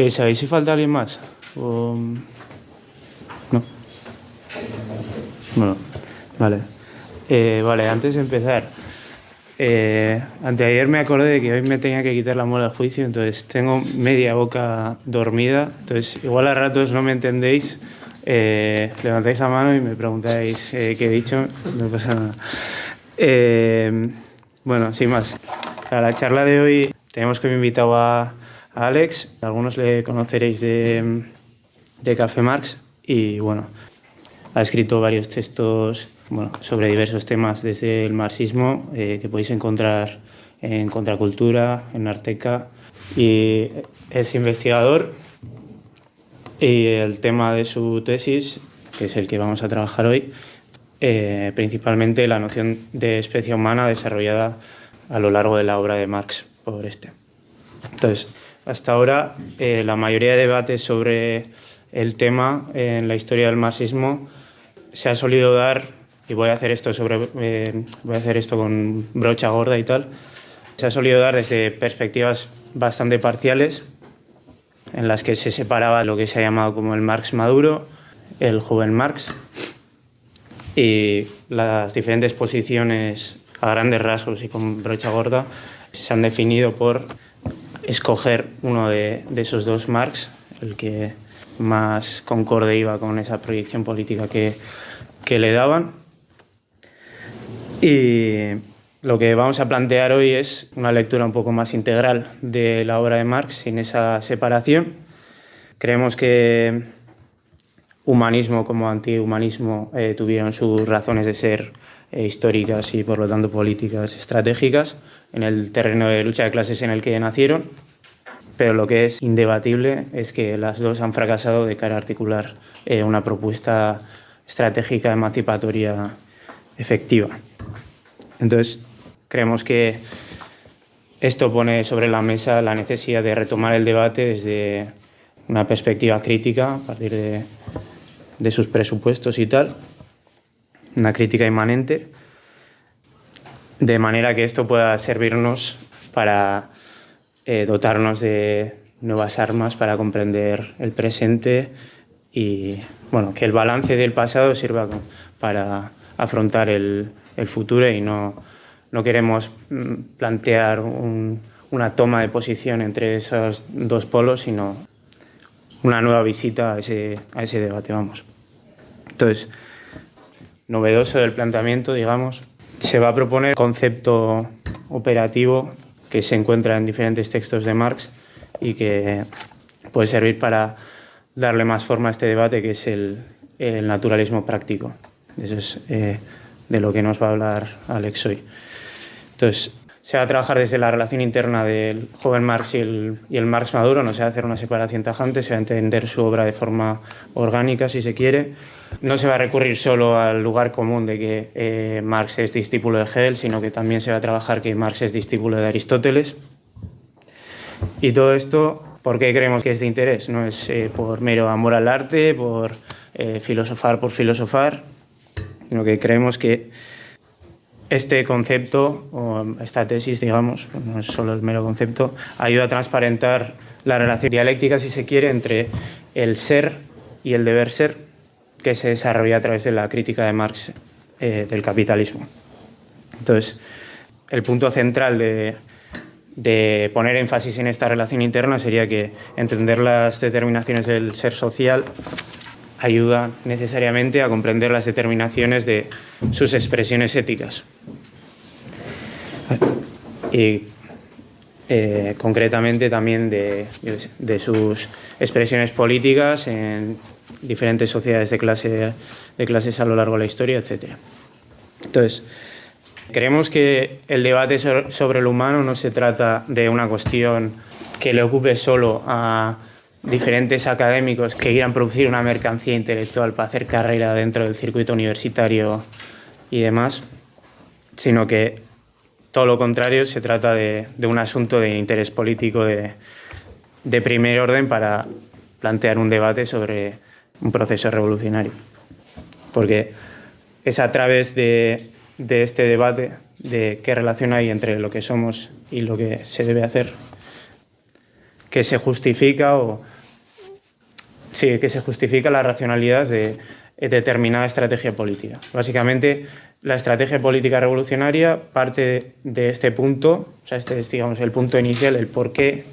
¿Sabéis si falta alguien más? ¿O... no? Bueno, vale. Vale, antes de empezar, anteayer me acordé de que hoy me tenía que quitar la muela al juicio, entonces tengo media boca dormida, entonces igual a ratos no me entendéis, levantáis la mano y me preguntáis qué he dicho, no pasa nada. Bueno, sin más, para la charla de hoy tenemos como invitado a Alex, algunos le conoceréis de Café Marx y bueno, ha escrito varios textos sobre diversos temas desde el marxismo que podéis encontrar en Contracultura, en Arteca, y es investigador y el tema de su tesis, que es el que vamos a trabajar hoy, principalmente la noción de especie humana desarrollada a lo largo de la obra de Marx por este. Entonces, hasta ahora la mayoría de debates sobre el tema en la historia del marxismo se ha solido dar, y voy a hacer esto con brocha gorda y tal, se ha solido dar desde perspectivas bastante parciales, en las que se separaba lo que se ha llamado como el Marx maduro, el joven Marx, y las diferentes posiciones a grandes rasgos y con brocha gorda se han definido por escoger uno de esos dos Marx, el que más concorde iba con esa proyección política que le daban. Y lo que vamos a plantear hoy es una lectura un poco más integral de la obra de Marx sin esa separación. Creemos que humanismo como antihumanismo tuvieron sus razones de ser históricas y por lo tanto políticas estratégicas en el terreno de lucha de clases en el que nacieron, pero lo que es indebatible es que las dos han fracasado de cara a articular una propuesta estratégica emancipatoria efectiva. Entonces, creemos que esto pone sobre la mesa la necesidad de retomar el debate desde una perspectiva crítica, a partir de sus presupuestos y tal, una crítica inmanente, de manera que esto pueda servirnos para dotarnos de nuevas armas para comprender el presente y que el balance del pasado sirva para afrontar el futuro, y no queremos plantear una toma de posición entre esos dos polos, sino una nueva visita a ese debate, vamos. Entonces, novedoso del planteamiento, digamos, se va a proponer un concepto operativo que se encuentra en diferentes textos de Marx y que puede servir para darle más forma a este debate, que es el naturalismo práctico. Eso es de lo que nos va a hablar Alex hoy. Entonces, se va a trabajar desde la relación interna del joven Marx y el Marx maduro, no se va a hacer una separación tajante, se va a entender su obra de forma orgánica, si se quiere. No se va a recurrir solo al lugar común de que Marx es discípulo de Hegel, sino que también se va a trabajar que Marx es discípulo de Aristóteles. Y todo esto, ¿por qué creemos que es de interés? No es por mero amor al arte, por filosofar por filosofar, sino que creemos que este concepto, o esta tesis, digamos, no es solo el mero concepto, ayuda a transparentar la relación dialéctica, si se quiere, entre el ser y el deber ser, que se desarrolla a través de la crítica de Marx del capitalismo. Entonces, el punto central de poner énfasis en esta relación interna sería que entender las determinaciones del ser social ayuda necesariamente a comprender las determinaciones de sus expresiones éticas. Y concretamente también de sus expresiones políticas en diferentes sociedades de clases a lo largo de la historia, etc. Entonces, creemos que el debate sobre lo humano no se trata de una cuestión que le ocupe solo a diferentes académicos que quieran producir una mercancía intelectual para hacer carrera dentro del circuito universitario y demás, sino que todo lo contrario, se trata de un asunto de interés político de primer orden para plantear un debate sobre un proceso revolucionario. Porque es a través de este debate de qué relación hay entre lo que somos y lo que se debe hacer, que se justifica que se justifica la racionalidad de determinada estrategia política. Básicamente, la estrategia política revolucionaria parte de este punto, o sea, este es, digamos, el punto inicial, el por qué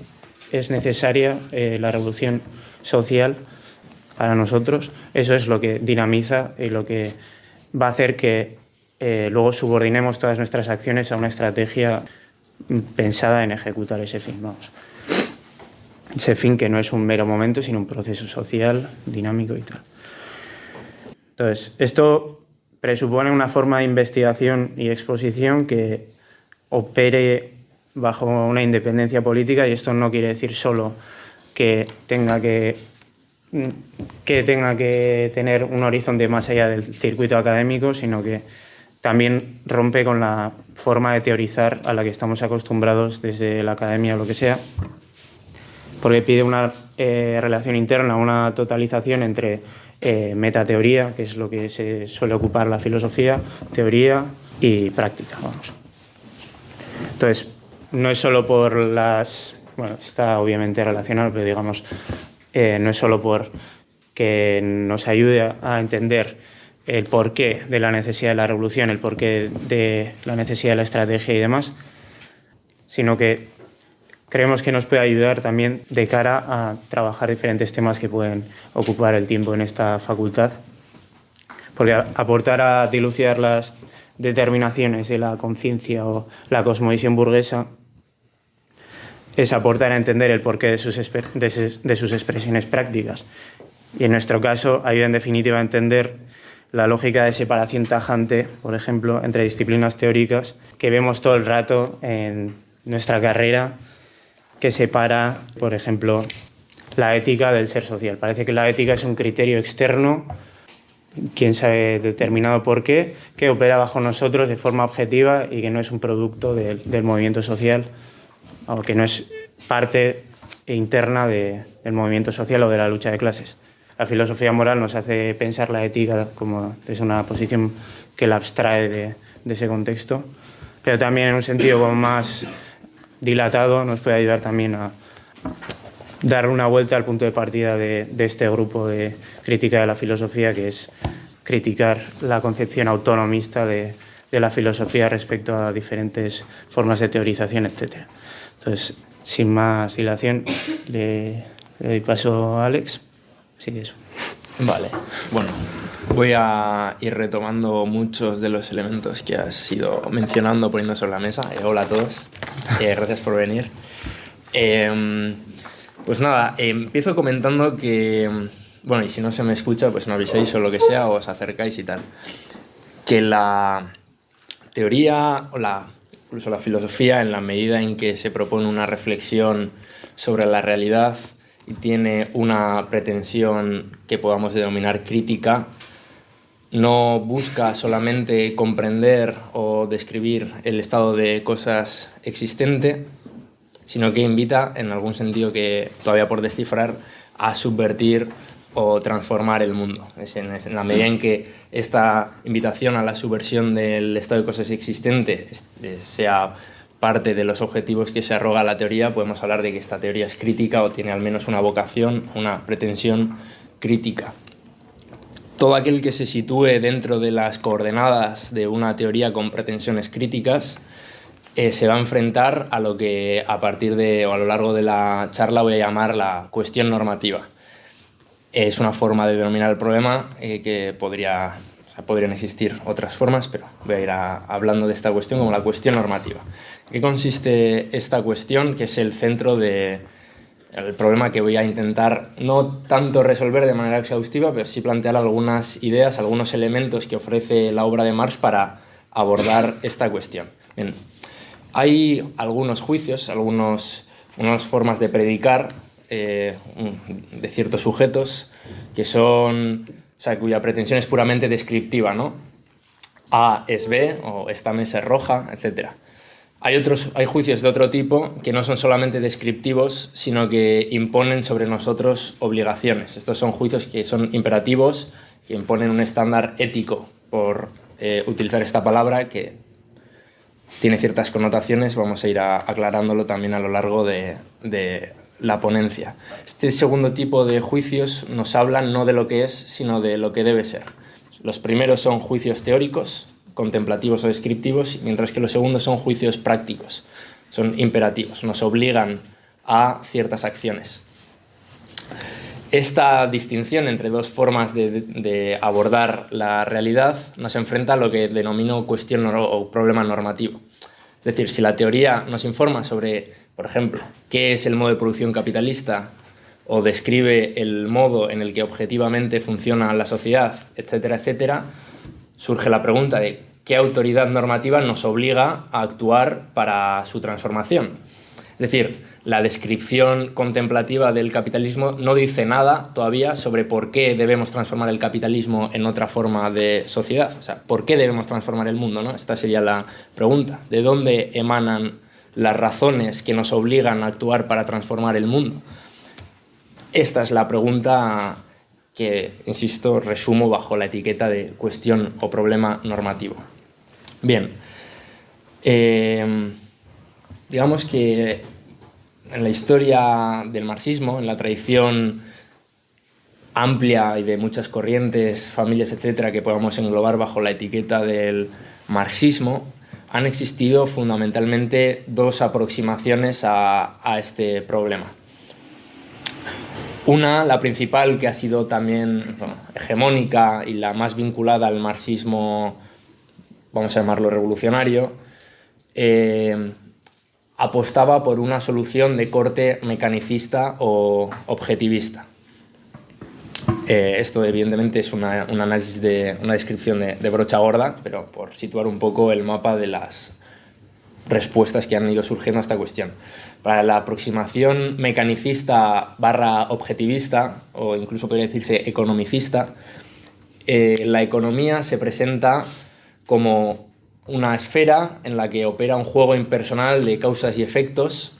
es necesaria la revolución social para nosotros. Eso es lo que dinamiza y lo que va a hacer que luego subordinemos todas nuestras acciones a una estrategia pensada en ejecutar ese fin. Vamos. Ese fin que no es un mero momento, sino un proceso social, dinámico y tal. Entonces, esto presupone una forma de investigación y exposición que opere bajo una independencia política, y esto no quiere decir solo que tenga que tener un horizonte más allá del circuito académico, sino que también rompe con la forma de teorizar a la que estamos acostumbrados desde la academia o lo que sea, porque pide una relación interna, una totalización entre metateoría, que es lo que se suele ocupar la filosofía, teoría y práctica, vamos. Entonces, no es solo por está obviamente relacionado, pero digamos, no es solo por que nos ayude a entender el porqué de la necesidad de la revolución, el porqué de la necesidad de la estrategia y demás, sino que creemos que nos puede ayudar también de cara a trabajar diferentes temas que pueden ocupar el tiempo en esta facultad, porque aportar a dilucidar las determinaciones de la conciencia o la cosmovisión burguesa es aportar a entender el porqué de sus expresiones prácticas. Y en nuestro caso ayuda en definitiva a entender la lógica de separación tajante, por ejemplo, entre disciplinas teóricas que vemos todo el rato en nuestra carrera, que separa, por ejemplo, la ética del ser social. Parece que la ética es un criterio externo, quién sabe determinado por qué, que opera bajo nosotros de forma objetiva y que no es un producto del movimiento social, o que no es parte interna del movimiento social o de la lucha de clases. La filosofía moral nos hace pensar la ética como desde una posición que la abstrae de ese contexto, pero también en un sentido como más dilatado nos puede ayudar también a dar una vuelta al punto de partida de este grupo de crítica de la filosofía, que es criticar la concepción autonomista de la filosofía respecto a diferentes formas de teorización, etc. Entonces, sin más dilación, le doy paso a Alex. Sí, eso. Vale, bueno, voy a ir retomando muchos de los elementos que has ido mencionando, poniendo sobre la mesa. Hola a todos, gracias por venir. Pues nada, empiezo comentando que, bueno, y si no se me escucha, pues me avisáis o lo que sea, o os acercáis y tal, que la teoría incluso la filosofía, en la medida en que se propone una reflexión sobre la realidad y tiene una pretensión que podamos denominar crítica, no busca solamente comprender o describir el estado de cosas existente, sino que invita, en algún sentido que todavía por descifrar, a subvertir o transformar el mundo. Es en la medida en que esta invitación a la subversión del estado de cosas existente sea parte de los objetivos que se arroga la teoría, podemos hablar de que esta teoría es crítica o tiene al menos una vocación, una pretensión crítica. Todo aquel que se sitúe dentro de las coordenadas de una teoría con pretensiones críticas se va a enfrentar a lo que a partir de o a lo largo de la charla voy a llamar la cuestión normativa. Es una forma de denominar el problema que podrían existir otras formas, pero voy a ir hablando de esta cuestión como la cuestión normativa. ¿En qué consiste esta cuestión, que es el centro del problema que voy a intentar no tanto resolver de manera exhaustiva, pero sí plantear algunas ideas, algunos elementos que ofrece la obra de Marx para abordar esta cuestión? Bien, hay algunos juicios, unas formas de predicar de ciertos sujetos que son, cuya pretensión es puramente descriptiva, ¿no? A es B, o esta mesa es roja, etc. Hay juicios de otro tipo que no son solamente descriptivos, sino que imponen sobre nosotros obligaciones. Estos son juicios que son imperativos, que imponen un estándar ético, por utilizar esta palabra, que tiene ciertas connotaciones. Vamos a ir aclarándolo también a lo largo de la ponencia. Este segundo tipo de juicios nos hablan no de lo que es, sino de lo que debe ser. Los primeros son juicios teóricos, contemplativos o descriptivos, mientras que los segundos son juicios prácticos, son imperativos, nos obligan a ciertas acciones. Esta distinción entre dos formas de abordar la realidad nos enfrenta a lo que denomino cuestión o problema normativo. Es decir, si la teoría nos informa sobre, por ejemplo, qué es el modo de producción capitalista o describe el modo en el que objetivamente funciona la sociedad, etcétera, etcétera, surge la pregunta de qué autoridad normativa nos obliga a actuar para su transformación. Es decir, la descripción contemplativa del capitalismo no dice nada todavía sobre por qué debemos transformar el capitalismo en otra forma de sociedad. O sea, ¿por qué debemos transformar el mundo, ¿no? Esta sería la pregunta. ¿De dónde emanan las razones que nos obligan a actuar para transformar el mundo? Esta es la pregunta que, insisto, resumo bajo la etiqueta de cuestión o problema normativo. Bien, digamos que en la historia del marxismo, en la tradición amplia y de muchas corrientes, familias, etcétera, que podamos englobar bajo la etiqueta del marxismo, han existido fundamentalmente dos aproximaciones a este problema. Una, la principal, que ha sido también hegemónica y la más vinculada al marxismo, vamos a llamarlo revolucionario, apostaba por una solución de corte mecanicista o objetivista. Esto evidentemente es un análisis una descripción de brocha gorda, pero por situar un poco el mapa de las respuestas que han ido surgiendo a esta cuestión. Para la aproximación mecanicista / objetivista, o incluso podría decirse economicista, la economía se presenta como una esfera en la que opera un juego impersonal de causas y efectos,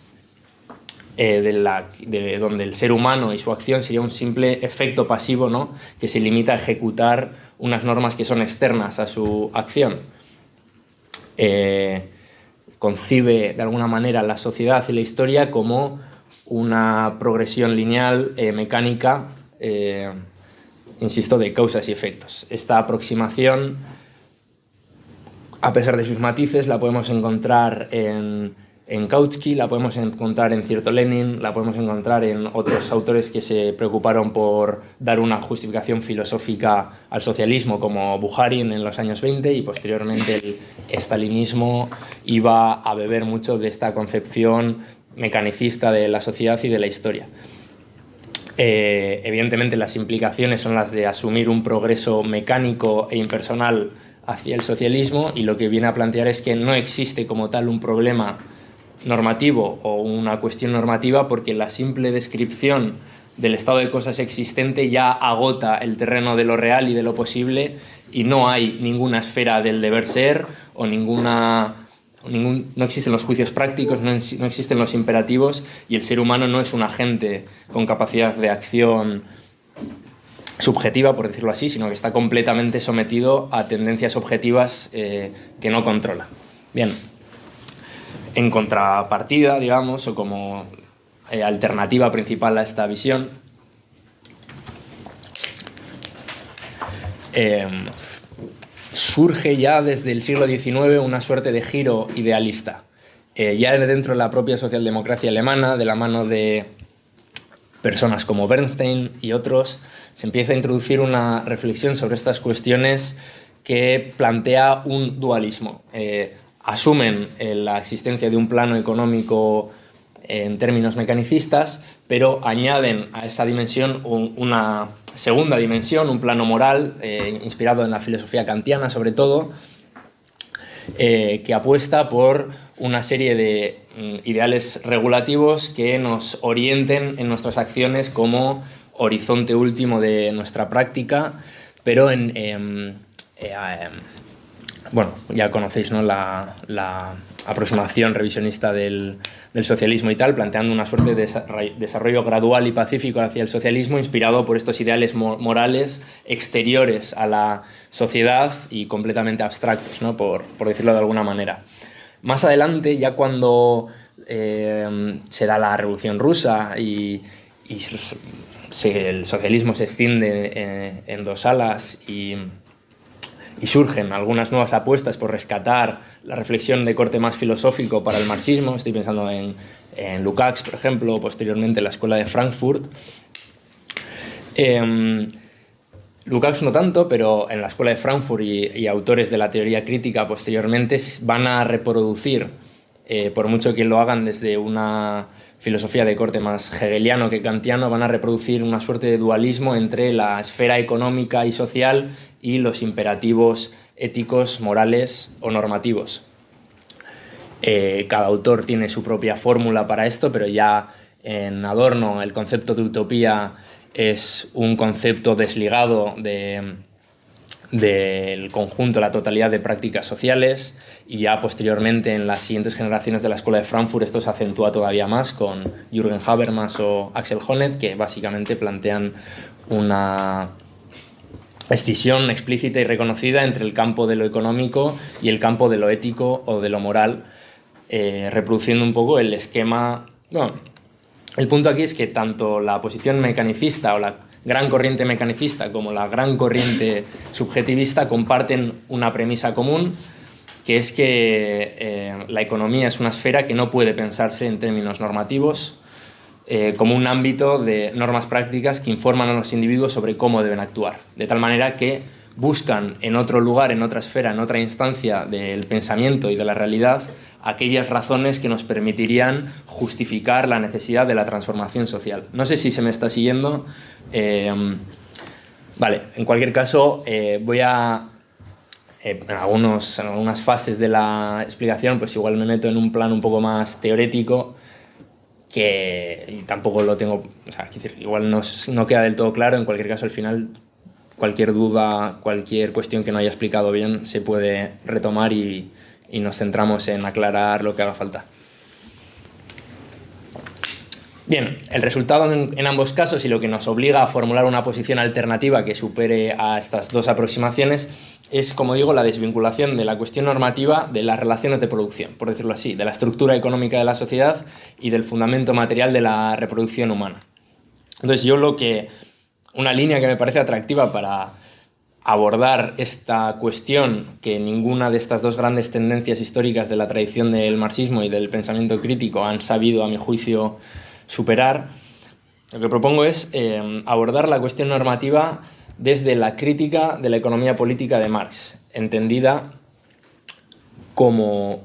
donde el ser humano y su acción sería un simple efecto pasivo, ¿no?, que se limita a ejecutar unas normas que son externas a su acción. Concibe de alguna manera la sociedad y la historia como una progresión lineal, mecánica, insisto, de causas y efectos. Esta aproximación, a pesar de sus matices, la podemos encontrar en Kautsky, la podemos encontrar en Cierto Lenin, la podemos encontrar en otros autores que se preocuparon por dar una justificación filosófica al socialismo, como Bukharin en los años 20, y posteriormente el estalinismo iba a beber mucho de esta concepción mecanicista de la sociedad y de la historia. Evidentemente las implicaciones son las de asumir un progreso mecánico e impersonal hacia el socialismo, y lo que viene a plantear es que no existe como tal un problema normativo o una cuestión normativa, porque la simple descripción del estado de cosas existente ya agota el terreno de lo real y de lo posible, y no hay ninguna esfera del deber ser o no existen los juicios prácticos, no existen los imperativos, y el ser humano no es un agente con capacidad de acción subjetiva, por decirlo así, sino que está completamente sometido a tendencias objetivas que no controla. Bien, en contrapartida, digamos, o como alternativa principal a esta visión, surge ya desde el siglo XIX una suerte de giro idealista. Ya dentro de la propia socialdemocracia alemana, de la mano de personas como Bernstein y otros, se empieza a introducir una reflexión sobre estas cuestiones que plantea un dualismo. Asumen la existencia de un plano económico en términos mecanicistas, pero añaden a esa dimensión una segunda dimensión, un plano moral, inspirado en la filosofía kantiana sobre todo, que apuesta por una serie de ideales regulativos que nos orienten en nuestras acciones como horizonte último de nuestra práctica, pero bueno, ya conocéis, ¿no?, la aproximación revisionista del socialismo y tal, planteando una suerte de desarrollo gradual y pacífico hacia el socialismo, inspirado por estos ideales morales exteriores a la sociedad y completamente abstractos, ¿no?, por decirlo de alguna manera. Más adelante, ya cuando se da la Revolución Rusa y el socialismo se extiende en dos alas y surgen algunas nuevas apuestas por rescatar la reflexión de corte más filosófico para el marxismo. Estoy pensando en Lukács, por ejemplo, o posteriormente la Escuela de Frankfurt. Lukács no tanto, pero en la Escuela de Frankfurt y autores de la teoría crítica posteriormente van a reproducir, por mucho que lo hagan desde una filosofía de corte más hegeliano que kantiano, van a reproducir una suerte de dualismo entre la esfera económica y social y los imperativos éticos, morales o normativos. Cada autor tiene su propia fórmula para esto, pero ya en Adorno el concepto de utopía es un concepto desligado del conjunto, la totalidad de prácticas sociales, y ya posteriormente en las siguientes generaciones de la Escuela de Frankfurt esto se acentúa todavía más con Jürgen Habermas o Axel Honneth, que básicamente plantean una escisión explícita y reconocida entre el campo de lo económico y el campo de lo ético o de lo moral, reproduciendo un poco el esquema. Bueno, el punto aquí es que tanto la posición mecanicista o la gran corriente mecanicista como la gran corriente subjetivista comparten una premisa común, que es que la economía es una esfera que no puede pensarse en términos normativos, como un ámbito de normas prácticas que informan a los individuos sobre cómo deben actuar, de tal manera que buscan en otro lugar, en otra esfera, en otra instancia del pensamiento y de la realidad aquellas razones que nos permitirían justificar la necesidad de la transformación social. No sé si se me está siguiendo. Vale, en cualquier caso, voy a... en algunas fases de la explicación, pues igual me meto en un plano un poco más teórico, y tampoco lo tengo... O sea, igual no queda del todo claro. En cualquier caso, al final, cualquier duda, cualquier cuestión que no haya explicado bien, se puede retomar y nos centramos en aclarar lo que haga falta. Bien, el resultado en ambos casos y lo que nos obliga a formular una posición alternativa que supere a estas dos aproximaciones es, como digo, la desvinculación de la cuestión normativa de las relaciones de producción, por decirlo así, de la estructura económica de la sociedad y del fundamento material de la reproducción humana. Entonces, una línea que me parece atractiva para abordar esta cuestión que ninguna de estas dos grandes tendencias históricas de la tradición del marxismo y del pensamiento crítico han sabido, a mi juicio, superar, lo que propongo es abordar la cuestión normativa desde la crítica de la economía política de Marx, entendida como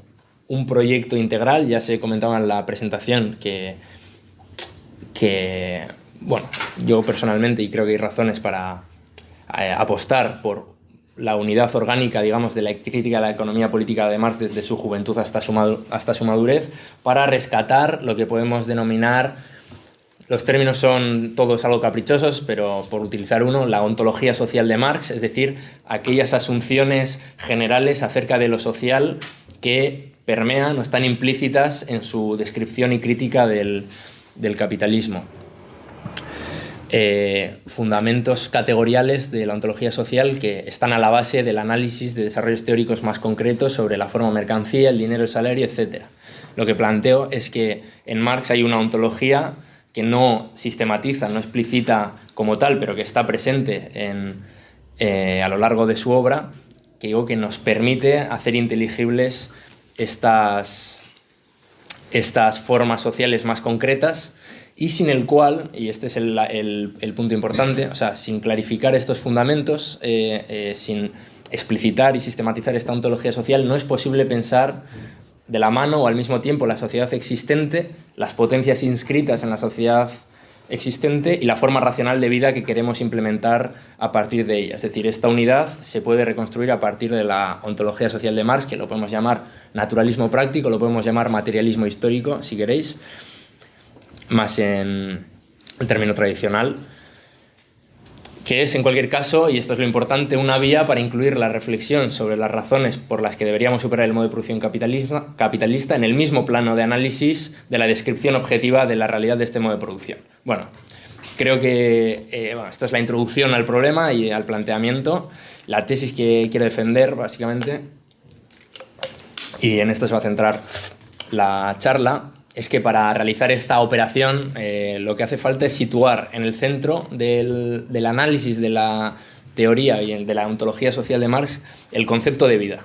un proyecto integral. Ya se comentaba en la presentación que bueno, yo personalmente, y creo que hay razones para apostar por la unidad orgánica, digamos, de la crítica de la economía política de Marx desde su juventud hasta su madurez, para rescatar lo que podemos denominar, los términos son todos algo caprichosos, pero por utilizar uno, la ontología social de Marx, es decir, aquellas asunciones generales acerca de lo social que permean o están implícitas en su descripción y crítica del capitalismo. Fundamentos categoriales de la ontología social que están a la base del análisis de desarrollos teóricos más concretos sobre la forma mercancía, el dinero, el salario, etc. Lo que planteo es que en Marx hay una ontología que no sistematiza, no explicita como tal, pero que está presente a lo largo de su obra, que nos permite hacer inteligibles estas formas sociales más concretas, y sin el cual, y este es el punto importante, o sea, sin clarificar estos fundamentos, sin explicitar y sistematizar esta ontología social, no es posible pensar de la mano o al mismo tiempo la sociedad existente, las potencias inscritas en la sociedad existente y la forma racional de vida que queremos implementar a partir de ella. Es decir, esta unidad se puede reconstruir a partir de la ontología social de Marx, que lo podemos llamar naturalismo práctico, lo podemos llamar materialismo histórico, si queréis, más en el término tradicional, que es, en cualquier caso, y esto es lo importante, una vía para incluir la reflexión sobre las razones por las que deberíamos superar el modo de producción capitalista en el mismo plano de análisis de la descripción objetiva de la realidad de este modo de producción. Bueno, creo que esto es la introducción al problema y al planteamiento, la tesis que quiero defender, básicamente, y en esto se va a centrar la charla. es que para realizar esta operación lo que hace falta es situar en el centro del análisis de la teoría y de la ontología social de Marx el concepto de vida.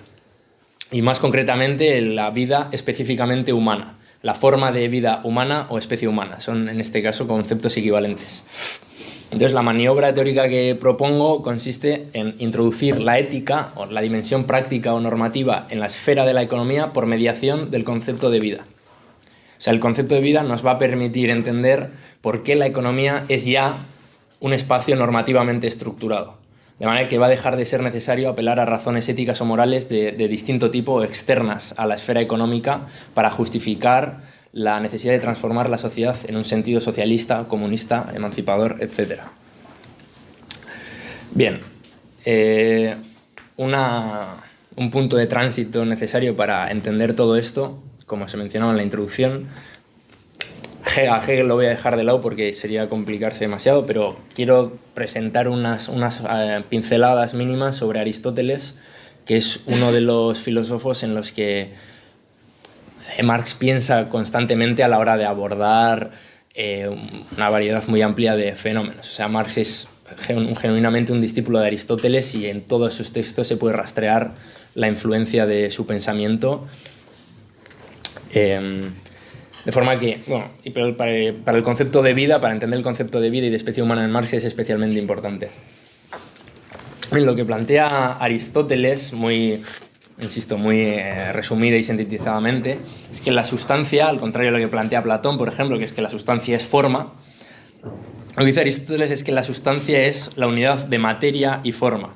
Y más concretamente la vida específicamente humana, la forma de vida humana o especie humana. Son en este caso conceptos equivalentes. Entonces la maniobra teórica que propongo consiste en introducir la ética o la dimensión práctica o normativa en la esfera de la economía por mediación del concepto de vida. O sea, el concepto de vida nos va a permitir entender por qué la economía es ya un espacio normativamente estructurado. De manera que va a dejar de ser necesario apelar a razones éticas o morales de distinto tipo externas a la esfera económica para justificar la necesidad de transformar la sociedad en un sentido socialista, comunista, emancipador, etc. Bien, un punto de tránsito necesario para entender todo esto, como se mencionaba en la introducción. A Hegel lo voy a dejar de lado porque sería complicarse demasiado, pero quiero presentar unas pinceladas mínimas sobre Aristóteles, que es uno de los filósofos en los que Marx piensa constantemente a la hora de abordar una variedad muy amplia de fenómenos. O sea, Marx es genuinamente un discípulo de Aristóteles y en todos sus textos se puede rastrear la influencia de su pensamiento. De forma que, bueno, para el concepto de vida, para entender el concepto de vida y de especie humana en Marx es especialmente importante. Lo que plantea Aristóteles, muy resumida y sintetizadamente, es que la sustancia, al contrario de lo que plantea Platón, por ejemplo, que es que la sustancia es forma, lo que dice Aristóteles es que la sustancia es la unidad de materia y forma.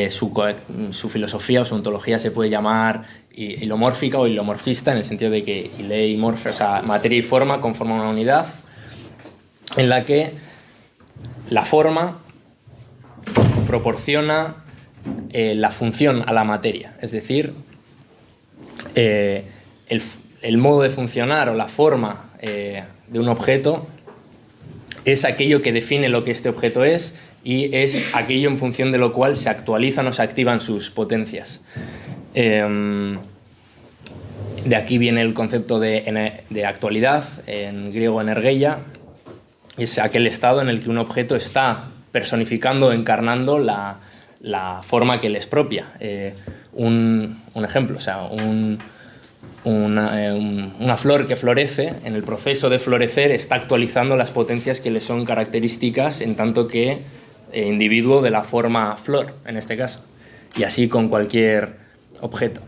Su filosofía o su ontología se puede llamar hilomórfica o hilomorfista, en el sentido de que ile y morfe, o sea, materia y forma conforman una unidad en la que la forma proporciona la función a la materia, es decir, el modo de funcionar o la forma de un objeto es aquello que define lo que este objeto es y es aquello en función de lo cual se actualizan o se activan sus potencias. De aquí viene el concepto de actualidad, en griego energeia, es aquel estado en el que un objeto está personificando o encarnando la forma que le es propia. Un ejemplo, o sea, una flor que florece, en el proceso de florecer está actualizando las potencias que le son características en tanto que individuo de la forma flor, en este caso, y así con cualquier objeto.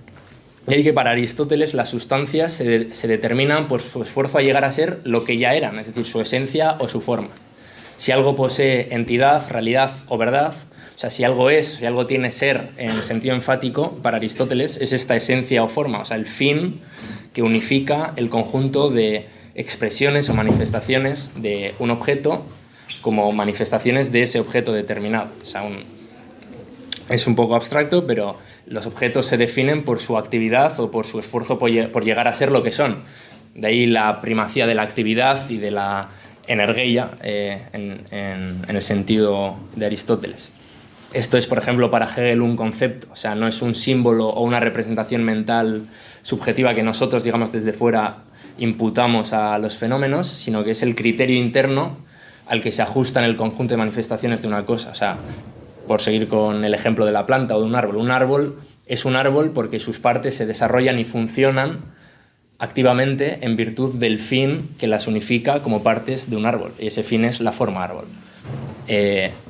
Y hay que para Aristóteles las sustancias se determinan por su esfuerzo a llegar a ser lo que ya eran, es decir, su esencia o su forma. Si algo posee entidad, realidad o verdad, o sea, si algo tiene ser en sentido enfático, para Aristóteles es esta esencia o forma, o sea, el fin que unifica el conjunto de expresiones o manifestaciones de un objeto como manifestaciones de ese objeto determinado. O sea, es un poco abstracto, pero los objetos se definen por su actividad o por su esfuerzo por llegar a ser lo que son. De ahí la primacía de la actividad y de la energeia en el sentido de Aristóteles. Esto es, por ejemplo, para Hegel un concepto, o sea, no es un símbolo o una representación mental subjetiva que nosotros, digamos, desde fuera imputamos a los fenómenos, sino que es el criterio interno al que se ajustan el conjunto de manifestaciones de una cosa. O sea, por seguir con el ejemplo de la planta o de un árbol es un árbol porque sus partes se desarrollan y funcionan activamente en virtud del fin que las unifica como partes de un árbol, y ese fin es la forma árbol.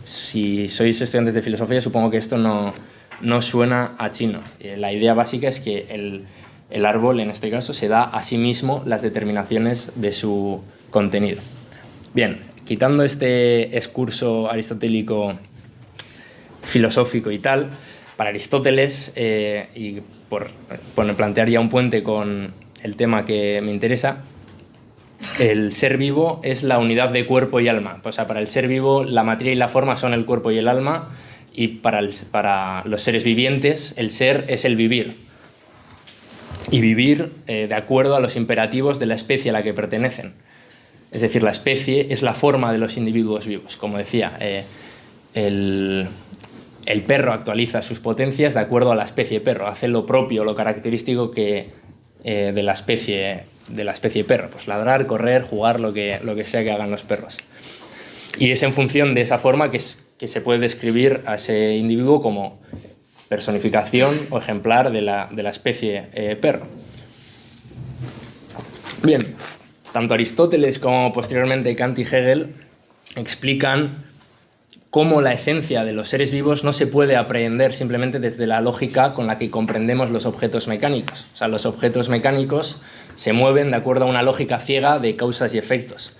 Si sois estudiantes de filosofía, supongo que esto no suena a chino. La idea básica es que el árbol, en este caso, se da a sí mismo las determinaciones de su contenido. Bien, quitando este excurso aristotélico filosófico y tal, para Aristóteles, y por plantear ya un puente con el tema que me interesa, el ser vivo es la unidad de cuerpo y alma. O sea, para el ser vivo la materia y la forma son el cuerpo y el alma, y para los seres vivientes el ser es el vivir. Y vivir de acuerdo a los imperativos de la especie a la que pertenecen. Es decir, la especie es la forma de los individuos vivos. Como decía, el perro actualiza sus potencias de acuerdo a la especie perro, hace lo propio, lo característico de la especie de la especie perro, pues ladrar, correr, jugar, lo que sea que hagan los perros. Y es en función de esa forma que se puede describir a ese individuo como personificación o ejemplar de la especie perro. Bien, tanto Aristóteles como posteriormente Kant y Hegel explican cómo la esencia de los seres vivos no se puede aprehender simplemente desde la lógica con la que comprendemos los objetos mecánicos. O sea, los objetos mecánicos se mueven de acuerdo a una lógica ciega de causas y efectos.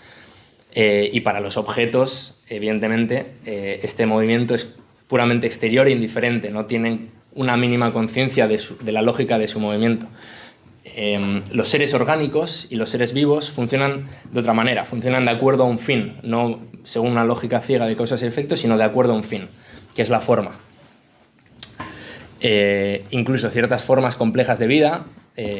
Y para los objetos, evidentemente, este movimiento es puramente exterior e indiferente, no tienen una mínima conciencia de la lógica de su movimiento. Los seres orgánicos y los seres vivos funcionan de otra manera, funcionan de acuerdo a un fin, no según una lógica ciega de causas y efectos, sino de acuerdo a un fin, que es la forma. Incluso ciertas formas complejas de vida,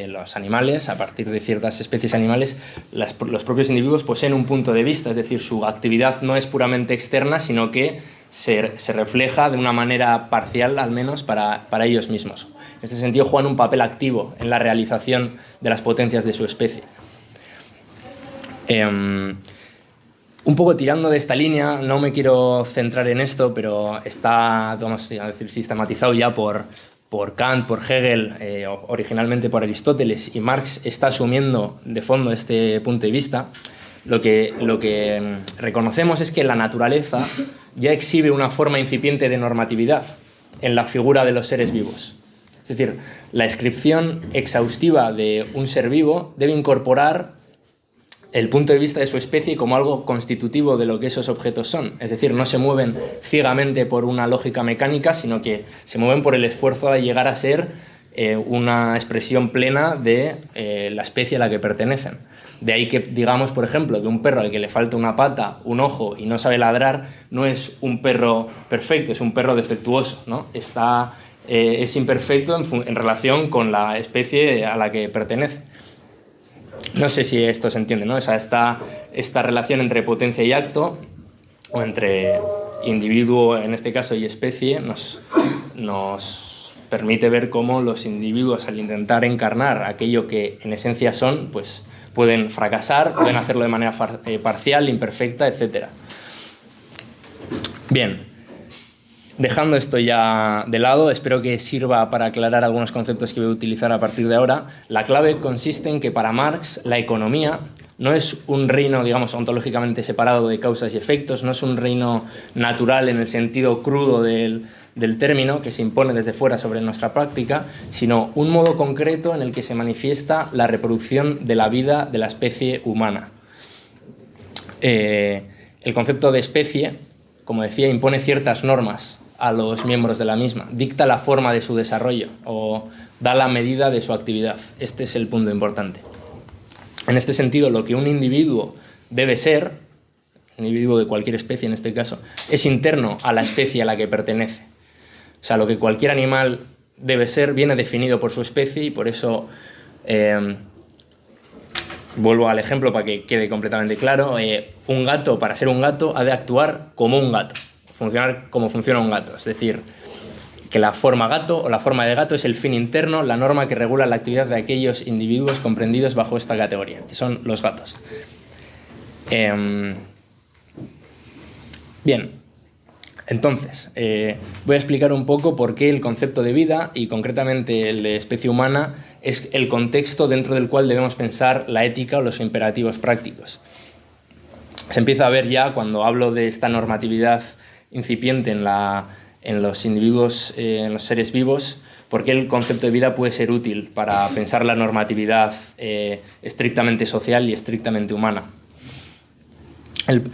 los animales, a partir de ciertas especies animales, los propios individuos poseen un punto de vista, es decir, su actividad no es puramente externa, sino que se refleja de una manera parcial, al menos, para ellos mismos. En este sentido, juegan un papel activo en la realización de las potencias de su especie. Un poco tirando de esta línea, no me quiero centrar en esto, pero está, vamos a decir, sistematizado ya por Kant, por Hegel, originalmente por Aristóteles, y Marx está asumiendo de fondo este punto de vista. Lo que reconocemos es que la naturaleza ya exhibe una forma incipiente de normatividad en la figura de los seres vivos. Es decir, la descripción exhaustiva de un ser vivo debe incorporar el punto de vista de su especie como algo constitutivo de lo que esos objetos son. Es decir, no se mueven ciegamente por una lógica mecánica, sino que se mueven por el esfuerzo de llegar a ser una expresión plena de la especie a la que pertenecen. De ahí que digamos, por ejemplo, que un perro al que le falta una pata, un ojo y no sabe ladrar, no es un perro perfecto, es un perro defectuoso, ¿no? Es imperfecto en relación con la especie a la que pertenece. No sé si esto se entiende, ¿no? O sea, esta relación entre potencia y acto, o entre individuo, en este caso, y especie, nos permite ver cómo los individuos, al intentar encarnar aquello que en esencia son, pues pueden fracasar, pueden hacerlo de manera parcial, imperfecta, etc. Bien. Dejando esto ya de lado, espero que sirva para aclarar algunos conceptos que voy a utilizar a partir de ahora. La clave consiste en que para Marx la economía no es un reino, digamos, ontológicamente separado de causas y efectos, no es un reino natural en el sentido crudo del término que se impone desde fuera sobre nuestra práctica, sino un modo concreto en el que se manifiesta la reproducción de la vida de la especie humana. El concepto de especie, como decía, impone ciertas normas a los miembros de la misma, dicta la forma de su desarrollo o da la medida de su actividad. Este es el punto importante. En este sentido, lo que un individuo debe ser, un individuo de cualquier especie en este caso, es interno a la especie a la que pertenece. O sea, lo que cualquier animal debe ser viene definido por su especie y por eso, vuelvo al ejemplo para que quede completamente claro, un gato, para ser un gato, ha de actuar como un gato, funcionar como funciona un gato. Es decir, que la forma gato o la forma de gato es el fin interno, la norma que regula la actividad de aquellos individuos comprendidos bajo esta categoría, que son los gatos. Bien, entonces, voy a explicar un poco por qué el concepto de vida, y concretamente el de especie humana, es el contexto dentro del cual debemos pensar la ética o los imperativos prácticos. Se empieza a ver ya, cuando hablo de esta normatividad incipiente en los individuos, en los seres vivos, por qué el concepto de vida puede ser útil para pensar la normatividad estrictamente social y estrictamente humana.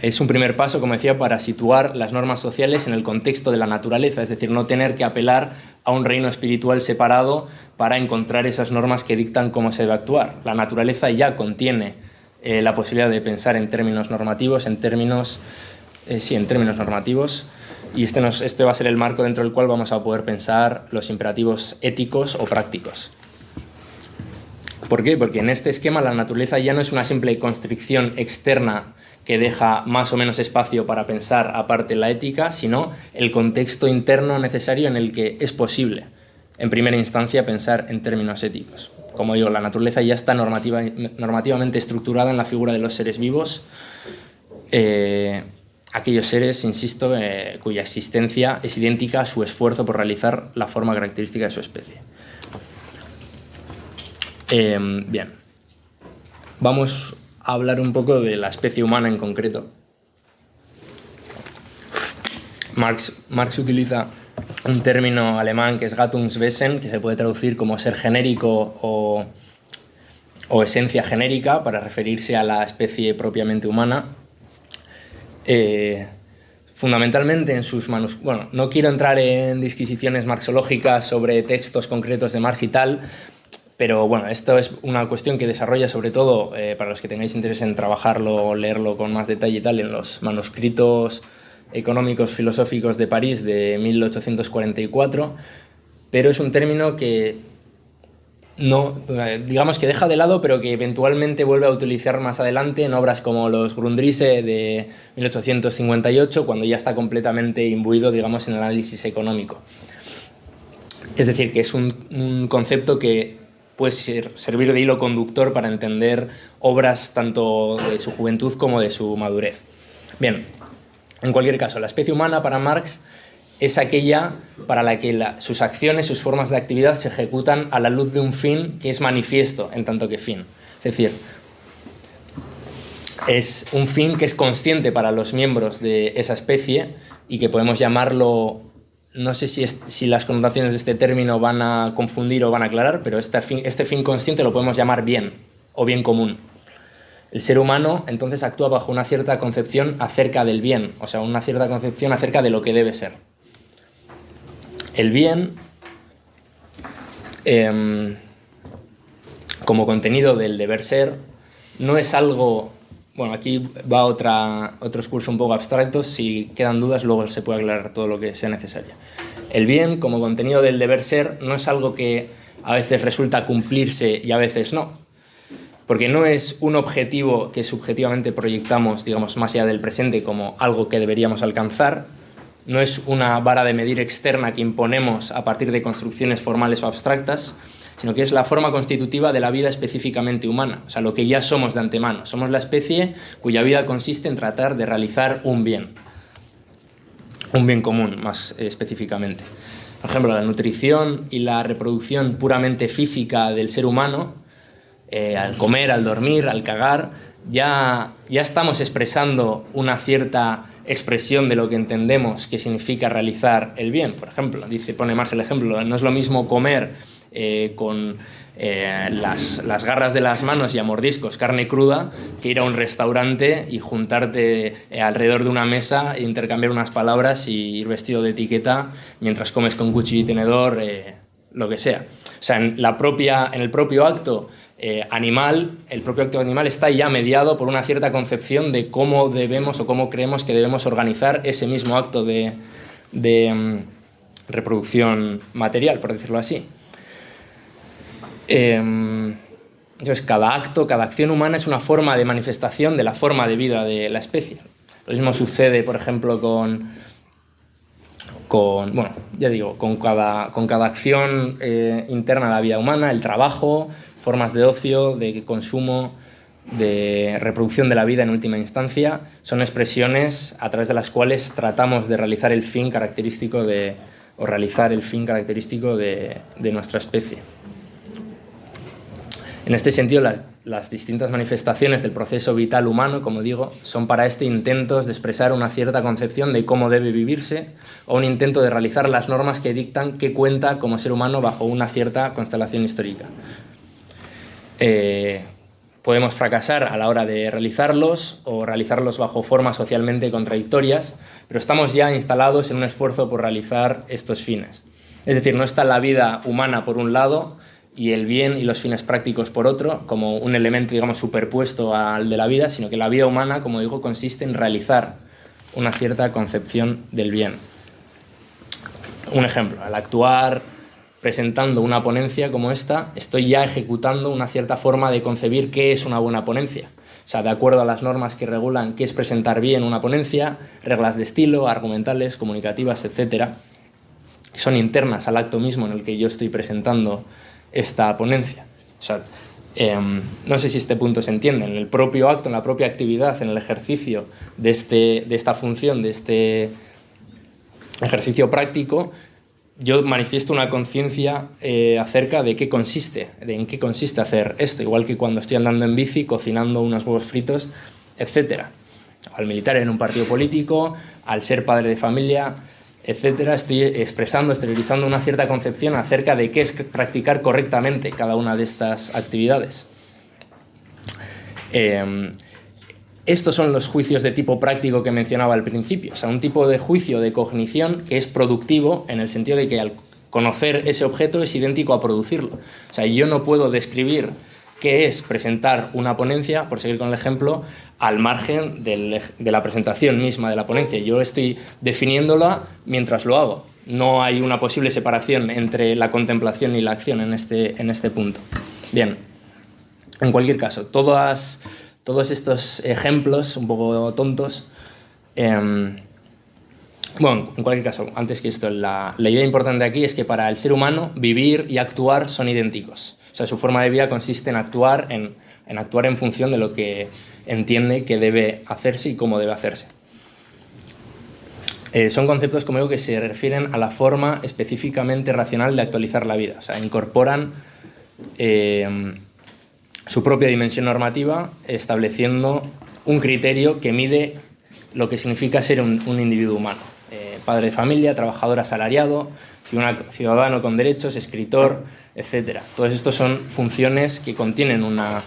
Es un primer paso, como decía, para situar las normas sociales en el contexto de la naturaleza, es decir, no tener que apelar a un reino espiritual separado para encontrar esas normas que dictan cómo se debe actuar. La naturaleza ya contiene la posibilidad de pensar en términos normativos, en términos normativos, y este va a ser el marco dentro del cual vamos a poder pensar los imperativos éticos o prácticos. ¿Por qué? Porque en este esquema la naturaleza ya no es una simple constricción externa que deja más o menos espacio para pensar aparte la ética, sino el contexto interno necesario en el que es posible, en primera instancia, pensar en términos éticos. como digo, la naturaleza ya está normativamente estructurada en la figura de los seres vivos, aquellos seres, insisto, cuya existencia es idéntica a su esfuerzo por realizar la forma característica de su especie. Bien, vamos a hablar un poco de la especie humana en concreto. Marx utiliza un término alemán que es Gattungswesen, que se puede traducir como ser genérico o esencia genérica, para referirse a la especie propiamente humana. Fundamentalmente en sus manuscritos... Bueno, no quiero entrar en disquisiciones marxológicas sobre textos concretos de Marx y tal, pero bueno, esto es una cuestión que desarrolla sobre todo, para los que tengáis interés en trabajarlo o leerlo con más detalle y tal, en los manuscritos económicos filosóficos de París de 1844, pero es un término que no, digamos que deja de lado, pero que eventualmente vuelve a utilizar más adelante en obras como los Grundrisse de 1858, cuando ya está completamente imbuido, digamos, en el análisis económico. Es decir, que es un concepto que puede servir de hilo conductor para entender obras tanto de su juventud como de su madurez. Bien, en cualquier caso, la especie humana para Marx es aquella para la que sus acciones, sus formas de actividad se ejecutan a la luz de un fin que es manifiesto en tanto que fin. Es decir, es un fin que es consciente para los miembros de esa especie y que podemos llamarlo, no sé si las connotaciones de este término van a confundir o van a aclarar, pero este fin consciente lo podemos llamar bien o bien común. El ser humano entonces actúa bajo una cierta concepción acerca del bien, o sea, una cierta concepción acerca de lo que debe ser. El bien, como contenido del deber ser, no es algo... Bueno, aquí va otros cursos un poco abstractos, si quedan dudas luego se puede aclarar todo lo que sea necesario. El bien, como contenido del deber ser, no es algo que a veces resulta cumplirse y a veces no. Porque no es un objetivo que subjetivamente proyectamos, digamos, más allá del presente como algo que deberíamos alcanzar, no es una vara de medir externa que imponemos a partir de construcciones formales o abstractas, sino que es la forma constitutiva de la vida específicamente humana, o sea, lo que ya somos de antemano. Somos la especie cuya vida consiste en tratar de realizar un bien común más específicamente. Por ejemplo, la nutrición y la reproducción puramente física del ser humano, al comer, al dormir, al cagar, ya estamos expresando una cierta expresión de lo que entendemos que significa realizar el bien. Por ejemplo, pone Marx el ejemplo, no es lo mismo comer con las garras de las manos y a mordiscos carne cruda que ir a un restaurante y juntarte alrededor de una mesa e intercambiar unas palabras y ir vestido de etiqueta mientras comes con cuchillo y tenedor, lo que sea. O sea, en el propio acto animal, el propio acto animal está ya mediado por una cierta concepción de cómo debemos o cómo creemos que debemos organizar ese mismo acto de reproducción material, por decirlo así. Entonces, cada acto, cada acción humana es una forma de manifestación de la forma de vida de la especie. Lo mismo sucede, por ejemplo, con cada acción interna de la vida humana, el trabajo, formas de ocio, de consumo, de reproducción de la vida en última instancia, son expresiones a través de las cuales tratamos de realizar el fin característico de nuestra especie. En este sentido, las distintas manifestaciones del proceso vital humano, como digo, son para este intentos de expresar una cierta concepción de cómo debe vivirse o un intento de realizar las normas que dictan qué cuenta como ser humano bajo una cierta constelación histórica. Podemos fracasar a la hora de realizarlos o realizarlos bajo formas socialmente contradictorias, pero estamos ya instalados en un esfuerzo por realizar estos fines. Es decir, no está la vida humana por un lado y el bien y los fines prácticos por otro, como un elemento, digamos, superpuesto al de la vida, sino que la vida humana, como digo, consiste en realizar una cierta concepción del bien. Un ejemplo, al actuar presentando una ponencia como esta, estoy ya ejecutando una cierta forma de concebir qué es una buena ponencia. O sea, de acuerdo a las normas que regulan qué es presentar bien una ponencia, reglas de estilo, argumentales, comunicativas, etcétera, que son internas al acto mismo en el que yo estoy presentando esta ponencia. O sea, no sé si este punto se entiende. En el propio acto, en la propia actividad, en el ejercicio de esta función, de este ejercicio práctico, yo manifiesto una conciencia acerca de en qué consiste hacer esto, igual que cuando estoy andando en bici, cocinando unos huevos fritos, etc. Al militar en un partido político, al ser padre de familia, etcétera, estoy expresando, exteriorizando una cierta concepción acerca de qué es practicar correctamente cada una de estas actividades. Estos son los juicios de tipo práctico que mencionaba al principio, o sea, un tipo de juicio de cognición que es productivo en el sentido de que al conocer ese objeto es idéntico a producirlo. O sea, yo no puedo describir qué es presentar una ponencia, por seguir con el ejemplo, al margen de la presentación misma de la ponencia. Yo estoy definiéndola mientras lo hago. No hay una posible separación entre la contemplación y la acción en este punto. Bien, en cualquier caso, todos estos ejemplos un poco tontos, bueno, en cualquier caso, antes que esto, la idea importante aquí es que para el ser humano vivir y actuar son idénticos. O sea, su forma de vida consiste en actuar en función de lo que entiende que debe hacerse y cómo debe hacerse. Son conceptos, como digo, que se refieren a la forma específicamente racional de actualizar la vida. O sea, incorporan su propia dimensión normativa, estableciendo un criterio que mide lo que significa ser un individuo humano. Padre de familia, trabajador asalariado, ciudadano con derechos, escritor, etc. Todos estos son funciones que contienen una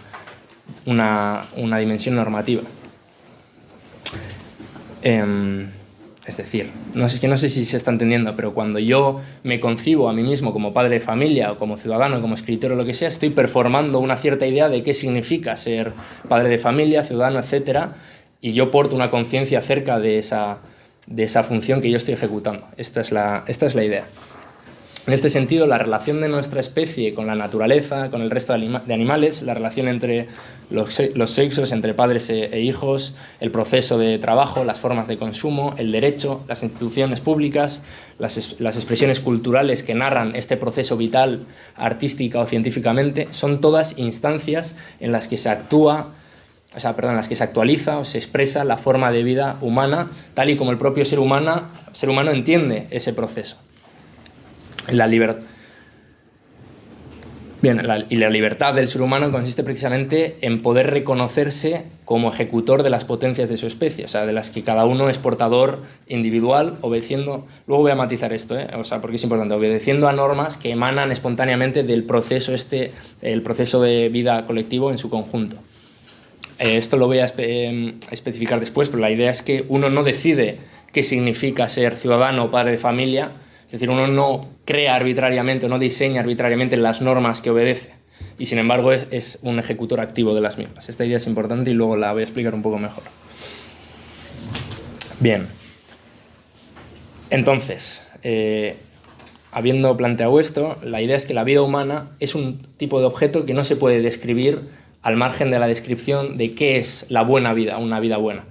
dimensión normativa. Es decir, no sé si se está entendiendo, pero cuando yo me concibo a mí mismo como padre de familia o como ciudadano, como escritor o lo que sea, estoy performando una cierta idea de qué significa ser padre de familia, ciudadano, etc. Y yo porto una conciencia acerca de esa función que yo estoy ejecutando. Esta es la idea. En este sentido, la relación de nuestra especie con la naturaleza, con el resto de animales, la relación entre los sexos, entre padres e hijos, el proceso de trabajo, las formas de consumo, el derecho, las instituciones públicas, las expresiones culturales que narran este proceso vital, artística o científicamente, son todas instancias en las que se en las que se actualiza o se expresa la forma de vida humana, tal y como el propio ser humano entiende ese proceso. La libertad del ser humano consiste precisamente en poder reconocerse como ejecutor de las potencias de su especie, o sea, de las que cada uno es portador individual, obedeciendo, luego voy a matizar esto, porque es importante, obedeciendo a normas que emanan espontáneamente del proceso el proceso de vida colectivo en su conjunto. Esto lo voy a especificar después, pero la idea es que uno no decide qué significa ser ciudadano o padre de familia. Es decir, uno no crea arbitrariamente o no diseña arbitrariamente las normas que obedece y, sin embargo, es un ejecutor activo de las mismas. Esta idea es importante y luego la voy a explicar un poco mejor. Bien. Entonces, habiendo planteado esto, la idea es que la vida humana es un tipo de objeto que no se puede describir al margen de la descripción de qué es la buena vida, una vida buena.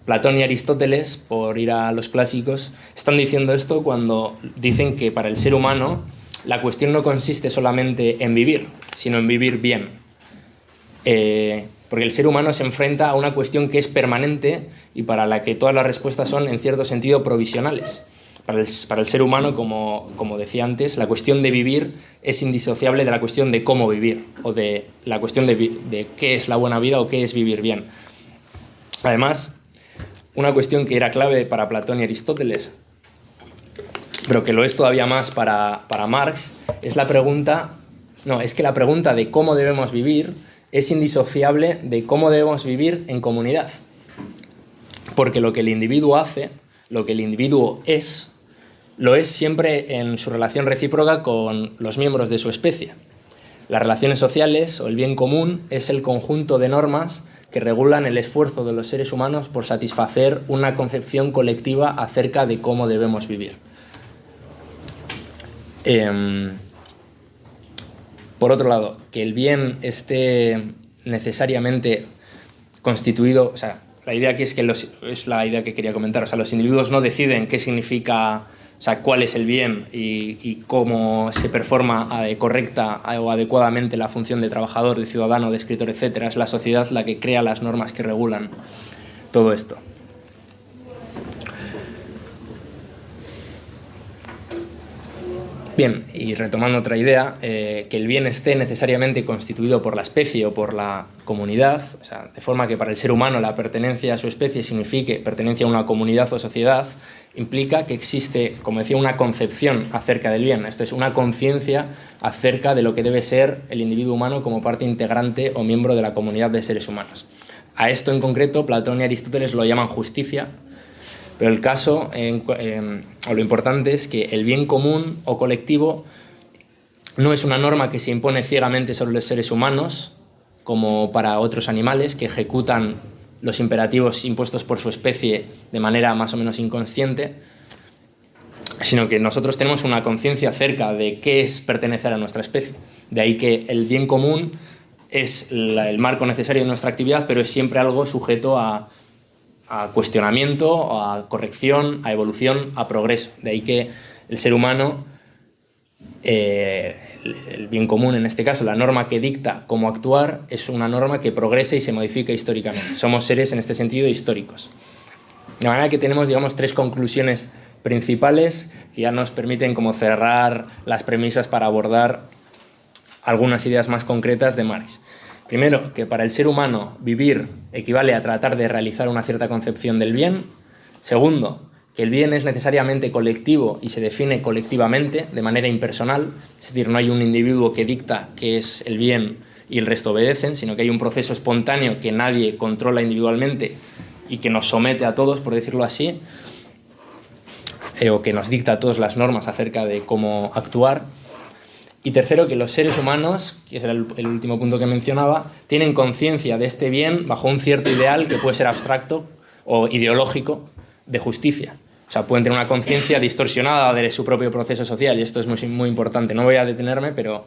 Platón y Aristóteles, por ir a los clásicos, están diciendo esto cuando dicen que para el ser humano la cuestión no consiste solamente en vivir, sino en vivir bien. Porque el ser humano se enfrenta a una cuestión que es permanente y para la que todas las respuestas son, en cierto sentido, provisionales. Para el ser humano, como decía antes, la cuestión de vivir es indisociable de la cuestión de cómo vivir, o de la cuestión de qué es la buena vida o qué es vivir bien. Además, una cuestión que era clave para Platón y Aristóteles, pero que lo es todavía más para Marx, es que la pregunta de cómo debemos vivir es indisociable de cómo debemos vivir en comunidad. Porque lo que el individuo hace, lo que el individuo es, lo es siempre en su relación recíproca con los miembros de su especie. Las relaciones sociales o el bien común es el conjunto de normas que regulan el esfuerzo de los seres humanos por satisfacer una concepción colectiva acerca de cómo debemos vivir. Por otro lado, que el bien esté necesariamente constituido, o sea, la idea aquí es la idea que quería comentar, o sea, los individuos no deciden qué significa o sea, cuál es el bien y cómo se performa correcta o adecuadamente la función de trabajador, de ciudadano, de escritor, etc. Es la sociedad la que crea las normas que regulan todo esto. Bien, y retomando otra idea, que el bien esté necesariamente constituido por la especie o por la comunidad, o sea, de forma que para el ser humano la pertenencia a su especie signifique pertenencia a una comunidad o sociedad, implica que existe, como decía, una concepción acerca del bien. Esto es una conciencia acerca de lo que debe ser el individuo humano como parte integrante o miembro de la comunidad de seres humanos. A esto en concreto, Platón y Aristóteles lo llaman justicia, pero el caso, o lo importante es que el bien común o colectivo no es una norma que se impone ciegamente sobre los seres humanos, como para otros animales que ejecutan los imperativos impuestos por su especie de manera más o menos inconsciente, sino que nosotros tenemos una conciencia acerca de qué es pertenecer a nuestra especie. De ahí que el bien común es el marco necesario de nuestra actividad, pero es siempre algo sujeto a cuestionamiento, a corrección, a evolución, a progreso. De ahí que el ser humano, el bien común en este caso, la norma que dicta cómo actuar, es una norma que progresa y se modifica históricamente. Somos seres en este sentido históricos. De manera que tenemos, digamos, 3 conclusiones principales que ya nos permiten como cerrar las premisas para abordar algunas ideas más concretas de Marx. Primero, que para el ser humano vivir equivale a tratar de realizar una cierta concepción del bien. Segundo, que el bien es necesariamente colectivo y se define colectivamente, de manera impersonal, es decir, no hay un individuo que dicta qué es el bien y el resto obedecen, sino que hay un proceso espontáneo que nadie controla individualmente y que nos somete a todos, por decirlo así, o que nos dicta a todos las normas acerca de cómo actuar. Y tercero, que los seres humanos, que ese era el último punto que mencionaba, tienen conciencia de este bien bajo un cierto ideal que puede ser abstracto o ideológico de justicia. O sea, pueden tener una conciencia distorsionada de su propio proceso social, y esto es muy, muy importante. No voy a detenerme, pero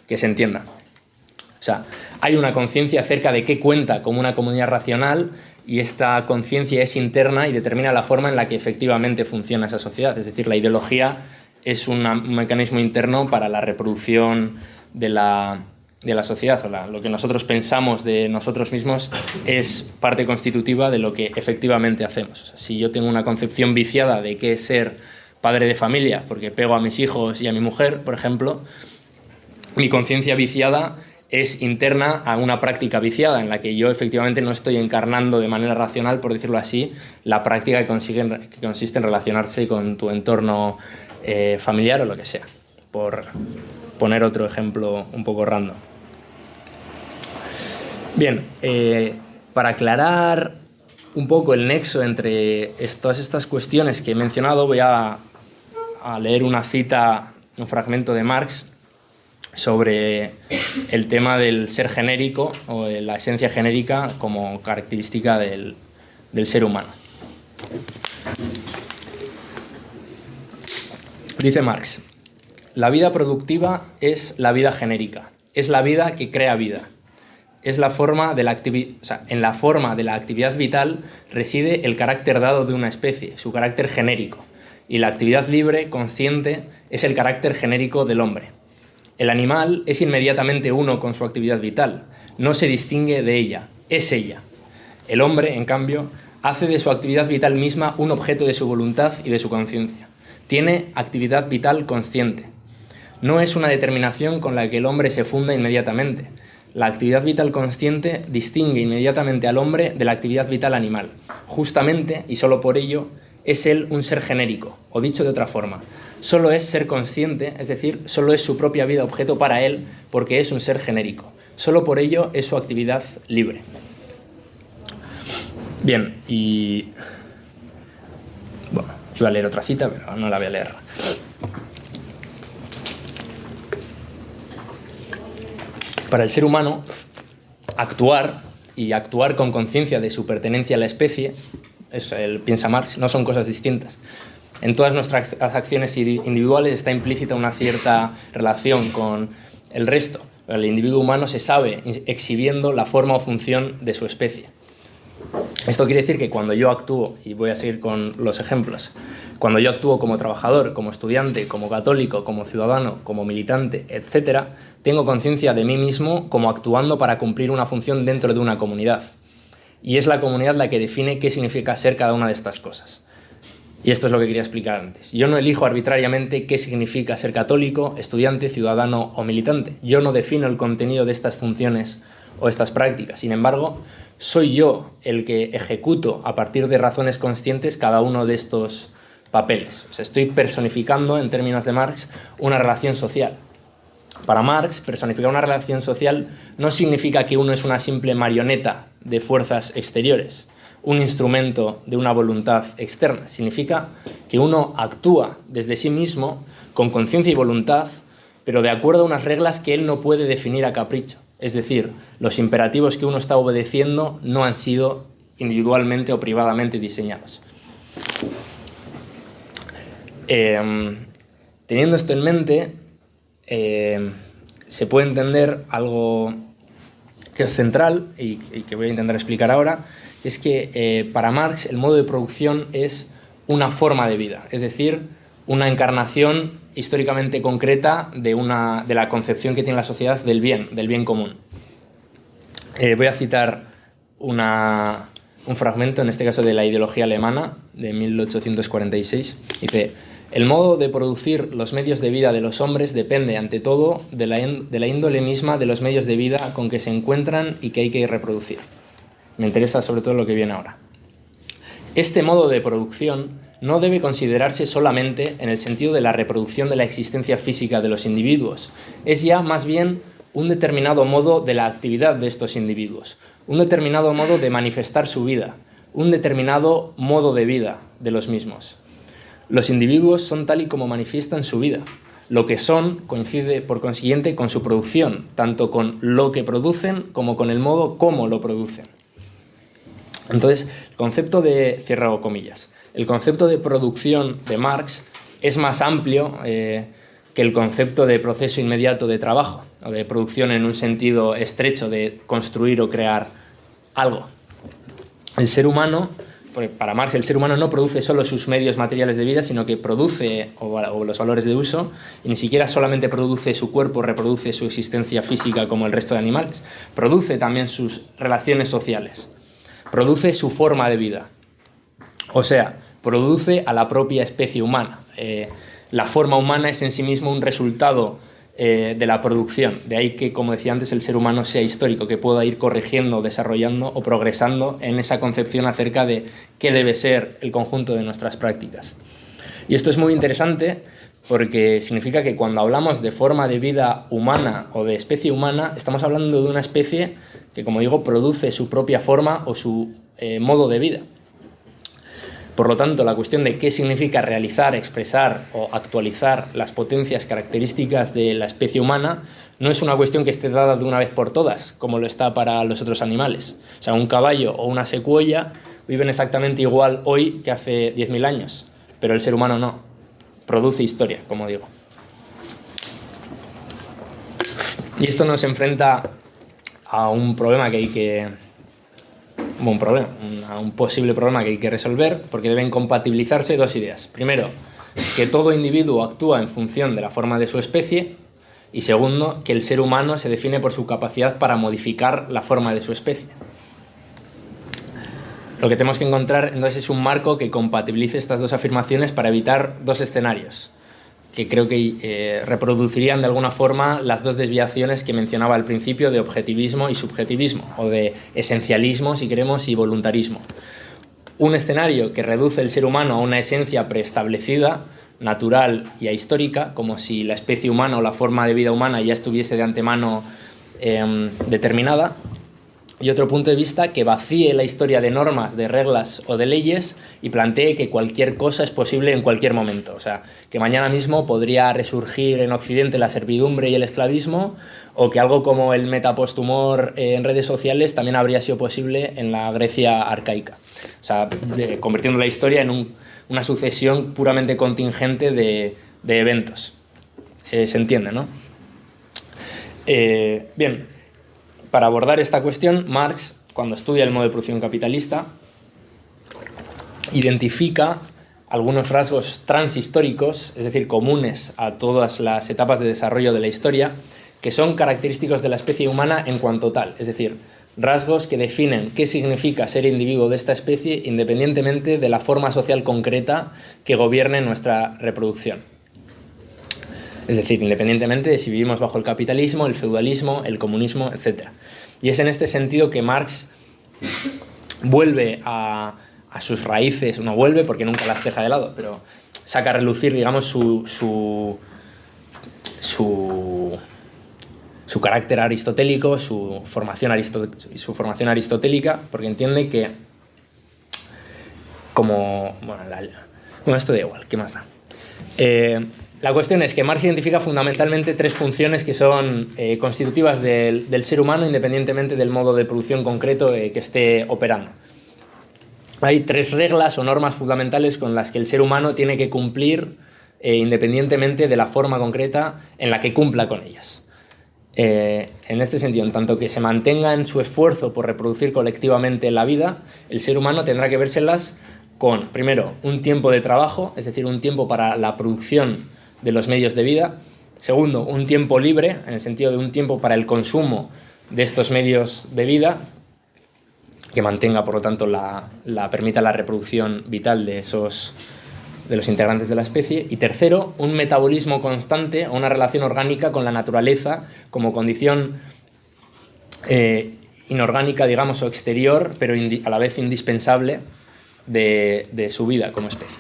que se entienda. O sea, hay una conciencia acerca de qué cuenta como una comunidad racional, y esta conciencia es interna y determina la forma en la que efectivamente funciona esa sociedad. Es decir, la ideología es un mecanismo interno para la reproducción de la sociedad. Lo que nosotros pensamos de nosotros mismos es parte constitutiva de lo que efectivamente hacemos. O sea, si yo tengo una concepción viciada de qué es ser padre de familia, porque pego a mis hijos y a mi mujer, por ejemplo, mi conciencia viciada es interna a una práctica viciada en la que yo efectivamente no estoy encarnando de manera racional, por decirlo así, la práctica que consiste en relacionarse con tu entorno familiar o lo que sea, por poner otro ejemplo un poco random. Bien, para aclarar un poco el nexo entre todas estas cuestiones que he mencionado, voy a leer una cita, un fragmento de Marx sobre el tema del ser genérico o de la esencia genérica como característica del ser humano. Dice Marx: la vida productiva es la vida genérica, es la vida que crea vida. Es la forma de en la forma de la actividad vital reside el carácter dado de una especie, su carácter genérico, y la actividad libre, consciente, es el carácter genérico del hombre. El animal es inmediatamente uno con su actividad vital, no se distingue de ella, es ella. El hombre, en cambio, hace de su actividad vital misma un objeto de su voluntad y de su conciencia. Tiene actividad vital consciente. No es una determinación con la que el hombre se funda inmediatamente. La actividad vital consciente distingue inmediatamente al hombre de la actividad vital animal. Justamente, y solo por ello, es él un ser genérico, o dicho de otra forma, solo es ser consciente, es decir, solo es su propia vida objeto para él porque es un ser genérico. Solo por ello es su actividad libre. Bien, y bueno, iba a leer otra cita, pero no la voy a leer. Para el ser humano, actuar con conciencia de su pertenencia a la especie, piensa Marx, no son cosas distintas. En todas nuestras acciones individuales está implícita una cierta relación con el resto. El individuo humano se sabe exhibiendo la forma o función de su especie. Esto quiere decir que cuando yo actúo, y voy a seguir con los ejemplos, cuando yo actúo como trabajador, como estudiante, como católico, como ciudadano, como militante, etc., tengo conciencia de mí mismo como actuando para cumplir una función dentro de una comunidad. Y es la comunidad la que define qué significa ser cada una de estas cosas. Y esto es lo que quería explicar antes. Yo no elijo arbitrariamente qué significa ser católico, estudiante, ciudadano o militante. Yo no defino el contenido de estas funciones o estas prácticas. Sin embargo, soy yo el que ejecuto a partir de razones conscientes cada uno de estos papeles. O sea, estoy personificando, en términos de Marx, una relación social. Para Marx, personificar una relación social no significa que uno es una simple marioneta de fuerzas exteriores, un instrumento de una voluntad externa. Significa que uno actúa desde sí mismo, con conciencia y voluntad, pero de acuerdo a unas reglas que él no puede definir a capricho. Es decir, los imperativos que uno está obedeciendo no han sido individualmente o privadamente diseñados. Teniendo esto en mente, se puede entender algo que es central y que voy a intentar explicar ahora, que es que para Marx el modo de producción es una forma de vida, es decir, una encarnación históricamente concreta de la concepción que tiene la sociedad del bien común. Voy a citar un fragmento, en este caso de la ideología alemana, de 1846. Dice: el modo de producir los medios de vida de los hombres depende, ante todo, de la índole misma de los medios de vida con que se encuentran y que hay que reproducir. Me interesa sobre todo lo que viene ahora. Este modo de producción no debe considerarse solamente en el sentido de la reproducción de la existencia física de los individuos. Es ya más bien un determinado modo de la actividad de estos individuos, un determinado modo de manifestar su vida, un determinado modo de vida de los mismos. Los individuos son tal y como manifiestan su vida. Lo que son coincide, por consiguiente, con su producción, tanto con lo que producen como con el modo como lo producen. Entonces, el concepto de, cierro comillas, el concepto de producción de Marx es más amplio que el concepto de proceso inmediato de trabajo, o de producción en un sentido estrecho de construir o crear algo. El ser humano, para Marx, el ser humano no produce solo sus medios materiales de vida, sino que produce o los valores de uso, y ni siquiera solamente produce su cuerpo, reproduce su existencia física como el resto de animales, produce también sus relaciones sociales, produce su forma de vida. O sea, produce a la propia especie humana. La forma humana es en sí mismo un resultado de la producción. De ahí que, como decía antes, el ser humano sea histórico, que pueda ir corrigiendo, desarrollando o progresando en esa concepción acerca de qué debe ser el conjunto de nuestras prácticas. Y esto es muy interesante porque significa que cuando hablamos de forma de vida humana o de especie humana, estamos hablando de una especie que, como digo, produce su propia forma o su modo de vida. Por lo tanto, la cuestión de qué significa realizar, expresar o actualizar las potencias características de la especie humana no es una cuestión que esté dada de una vez por todas, como lo está para los otros animales. O sea, un caballo o una secuoya viven exactamente igual hoy que hace 10.000 años, pero el ser humano no. Produce historia, como digo. Y esto nos enfrenta a un problema que hay que... un posible problema que hay que resolver, porque deben compatibilizarse dos ideas. Primero, que todo individuo actúa en función de la forma de su especie, y segundo, que el ser humano se define por su capacidad para modificar la forma de su especie. Lo que tenemos que encontrar entonces es un marco que compatibilice estas dos afirmaciones para evitar dos escenarios que creo que reproducirían de alguna forma las dos desviaciones que mencionaba al principio de objetivismo y subjetivismo, o de esencialismo, si queremos, y voluntarismo. Un escenario que reduce el ser humano a una esencia preestablecida, natural y ahistórica, como si la especie humana o la forma de vida humana ya estuviese de antemano determinada, y otro punto de vista que vacíe la historia de normas, de reglas o de leyes y plantee que cualquier cosa es posible en cualquier momento. O sea, que mañana mismo podría resurgir en Occidente la servidumbre y el esclavismo, o que algo como el metaposthumor en redes sociales también habría sido posible en la Grecia arcaica. O sea, convirtiendo la historia en una sucesión puramente contingente de eventos. Se entiende, ¿no? Bien. Para abordar esta cuestión, Marx, cuando estudia el modo de producción capitalista, identifica algunos rasgos transhistóricos, es decir, comunes a todas las etapas de desarrollo de la historia, que son característicos de la especie humana en cuanto tal, es decir, rasgos que definen qué significa ser individuo de esta especie independientemente de la forma social concreta que gobierne nuestra reproducción. Es decir, independientemente de si vivimos bajo el capitalismo, el feudalismo, el comunismo, etc. Y es en este sentido que Marx vuelve a sus raíces, no vuelve porque nunca las deja de lado, pero saca a relucir, digamos, su carácter aristotélico, su formación aristotélica, porque entiende que bueno, esto da igual, ¿qué más da? La cuestión es que Marx identifica fundamentalmente tres funciones que son constitutivas del ser humano independientemente del modo de producción concreto que esté operando. Hay tres reglas o normas fundamentales con las que el ser humano tiene que cumplir independientemente de la forma concreta en la que cumpla con ellas. En este sentido, en tanto que se mantenga en su esfuerzo por reproducir colectivamente la vida, el ser humano tendrá que vérselas con, primero, un tiempo de trabajo, es decir, un tiempo para la producción de los medios de vida. Segundo, un tiempo libre, en el sentido de un tiempo para el consumo de estos medios de vida, que mantenga, por lo tanto, permita la reproducción vital de los integrantes de la especie. Y tercero, un metabolismo constante o una relación orgánica con la naturaleza como condición inorgánica, digamos, o exterior, pero a la vez indispensable de su vida como especie.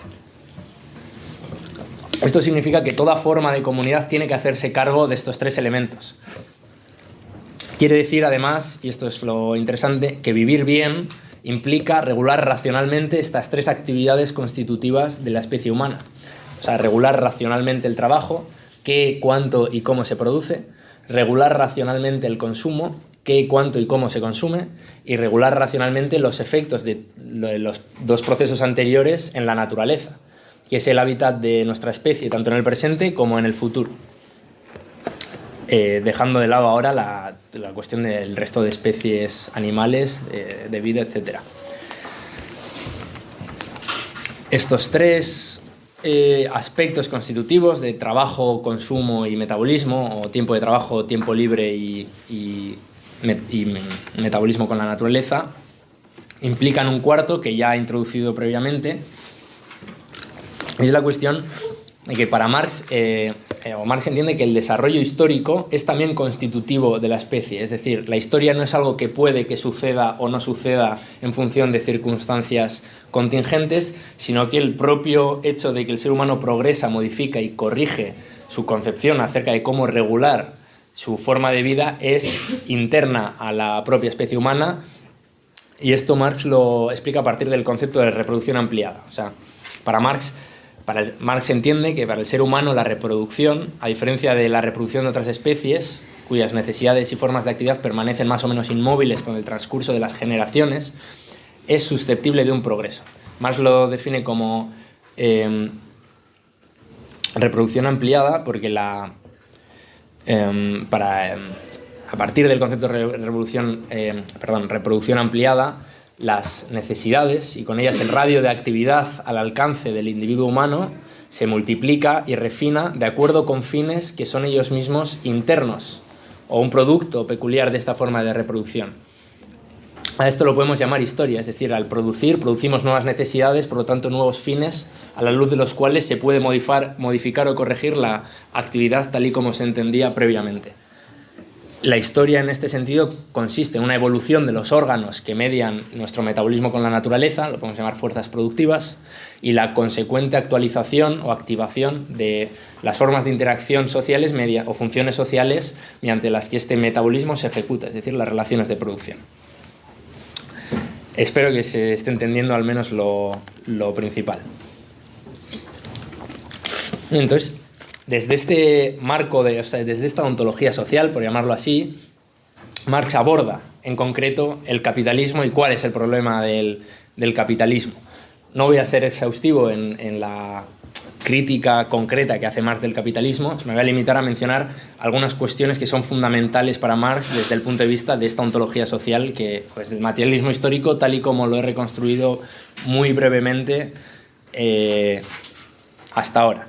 Esto significa que toda forma de comunidad tiene que hacerse cargo de estos tres elementos. Quiere decir, además, y esto es lo interesante, que vivir bien implica regular racionalmente estas tres actividades constitutivas de la especie humana. O sea, regular racionalmente el trabajo, qué, cuánto y cómo se produce, regular racionalmente el consumo, qué, cuánto y cómo se consume, y regular racionalmente los efectos de los dos procesos anteriores en la naturaleza, que es el hábitat de nuestra especie, tanto en el presente como en el futuro. Dejando de lado ahora la cuestión del resto de especies animales, de vida, etc. Estos tres aspectos constitutivos de trabajo, consumo y metabolismo, o tiempo de trabajo, tiempo libre y metabolismo con la naturaleza, implican un cuarto que ya he introducido previamente, y es la cuestión de que para Marx, Marx entiende que el desarrollo histórico es también constitutivo de la especie, es decir, la historia no es algo que puede que suceda o no suceda en función de circunstancias contingentes, sino que el propio hecho de que el ser humano progresa, modifica y corrige su concepción acerca de cómo regular su forma de vida es interna a la propia especie humana, y esto Marx lo explica a partir del concepto de reproducción ampliada. O sea, Marx entiende que para el ser humano la reproducción, a diferencia de la reproducción de otras especies, cuyas necesidades y formas de actividad permanecen más o menos inmóviles con el transcurso de las generaciones, es susceptible de un progreso. Marx lo define como reproducción ampliada porque a partir del concepto de reproducción ampliada, las necesidades y con ellas el radio de actividad al alcance del individuo humano se multiplica y refina de acuerdo con fines que son ellos mismos internos o un producto peculiar de esta forma de reproducción. A esto lo podemos llamar historia, es decir, al producimos nuevas necesidades, por lo tanto nuevos fines a la luz de los cuales se puede modificar o corregir la actividad tal y como se entendía previamente. La historia en este sentido consiste en una evolución de los órganos que median nuestro metabolismo con la naturaleza, lo podemos llamar fuerzas productivas, y la consecuente actualización o activación de las formas de interacción sociales o funciones sociales mediante las que este metabolismo se ejecuta, es decir, las relaciones de producción. Espero que se esté entendiendo al menos lo principal. Entonces, desde este marco, desde esta ontología social, por llamarlo así, Marx aborda en concreto el capitalismo y cuál es el problema del capitalismo. No voy a ser exhaustivo en la crítica concreta que hace Marx del capitalismo, me voy a limitar a mencionar algunas cuestiones que son fundamentales para Marx desde el punto de vista de esta ontología social, que pues, del materialismo histórico, tal y como lo he reconstruido muy brevemente hasta ahora.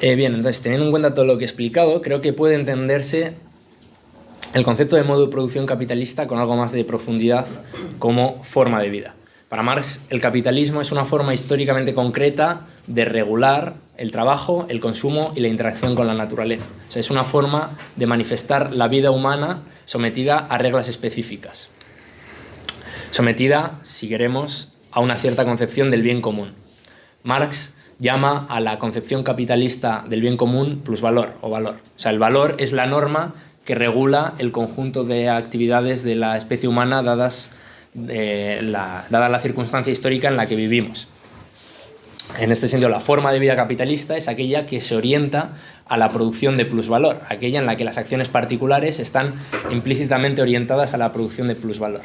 Bien, entonces, teniendo en cuenta todo lo que he explicado, creo que puede entenderse el concepto de modo de producción capitalista con algo más de profundidad como forma de vida. Para Marx, el capitalismo es una forma históricamente concreta de regular el trabajo, el consumo y la interacción con la naturaleza. O sea, es una forma de manifestar la vida humana sometida a reglas específicas. Sometida, si queremos, a una cierta concepción del bien común. Marx llama a la concepción capitalista del bien común plusvalor o valor. O sea, el valor es la norma que regula el conjunto de actividades de la especie humana dada la circunstancia histórica en la que vivimos. En este sentido, la forma de vida capitalista es aquella que se orienta a la producción de plusvalor, aquella en la que las acciones particulares están implícitamente orientadas a la producción de plusvalor.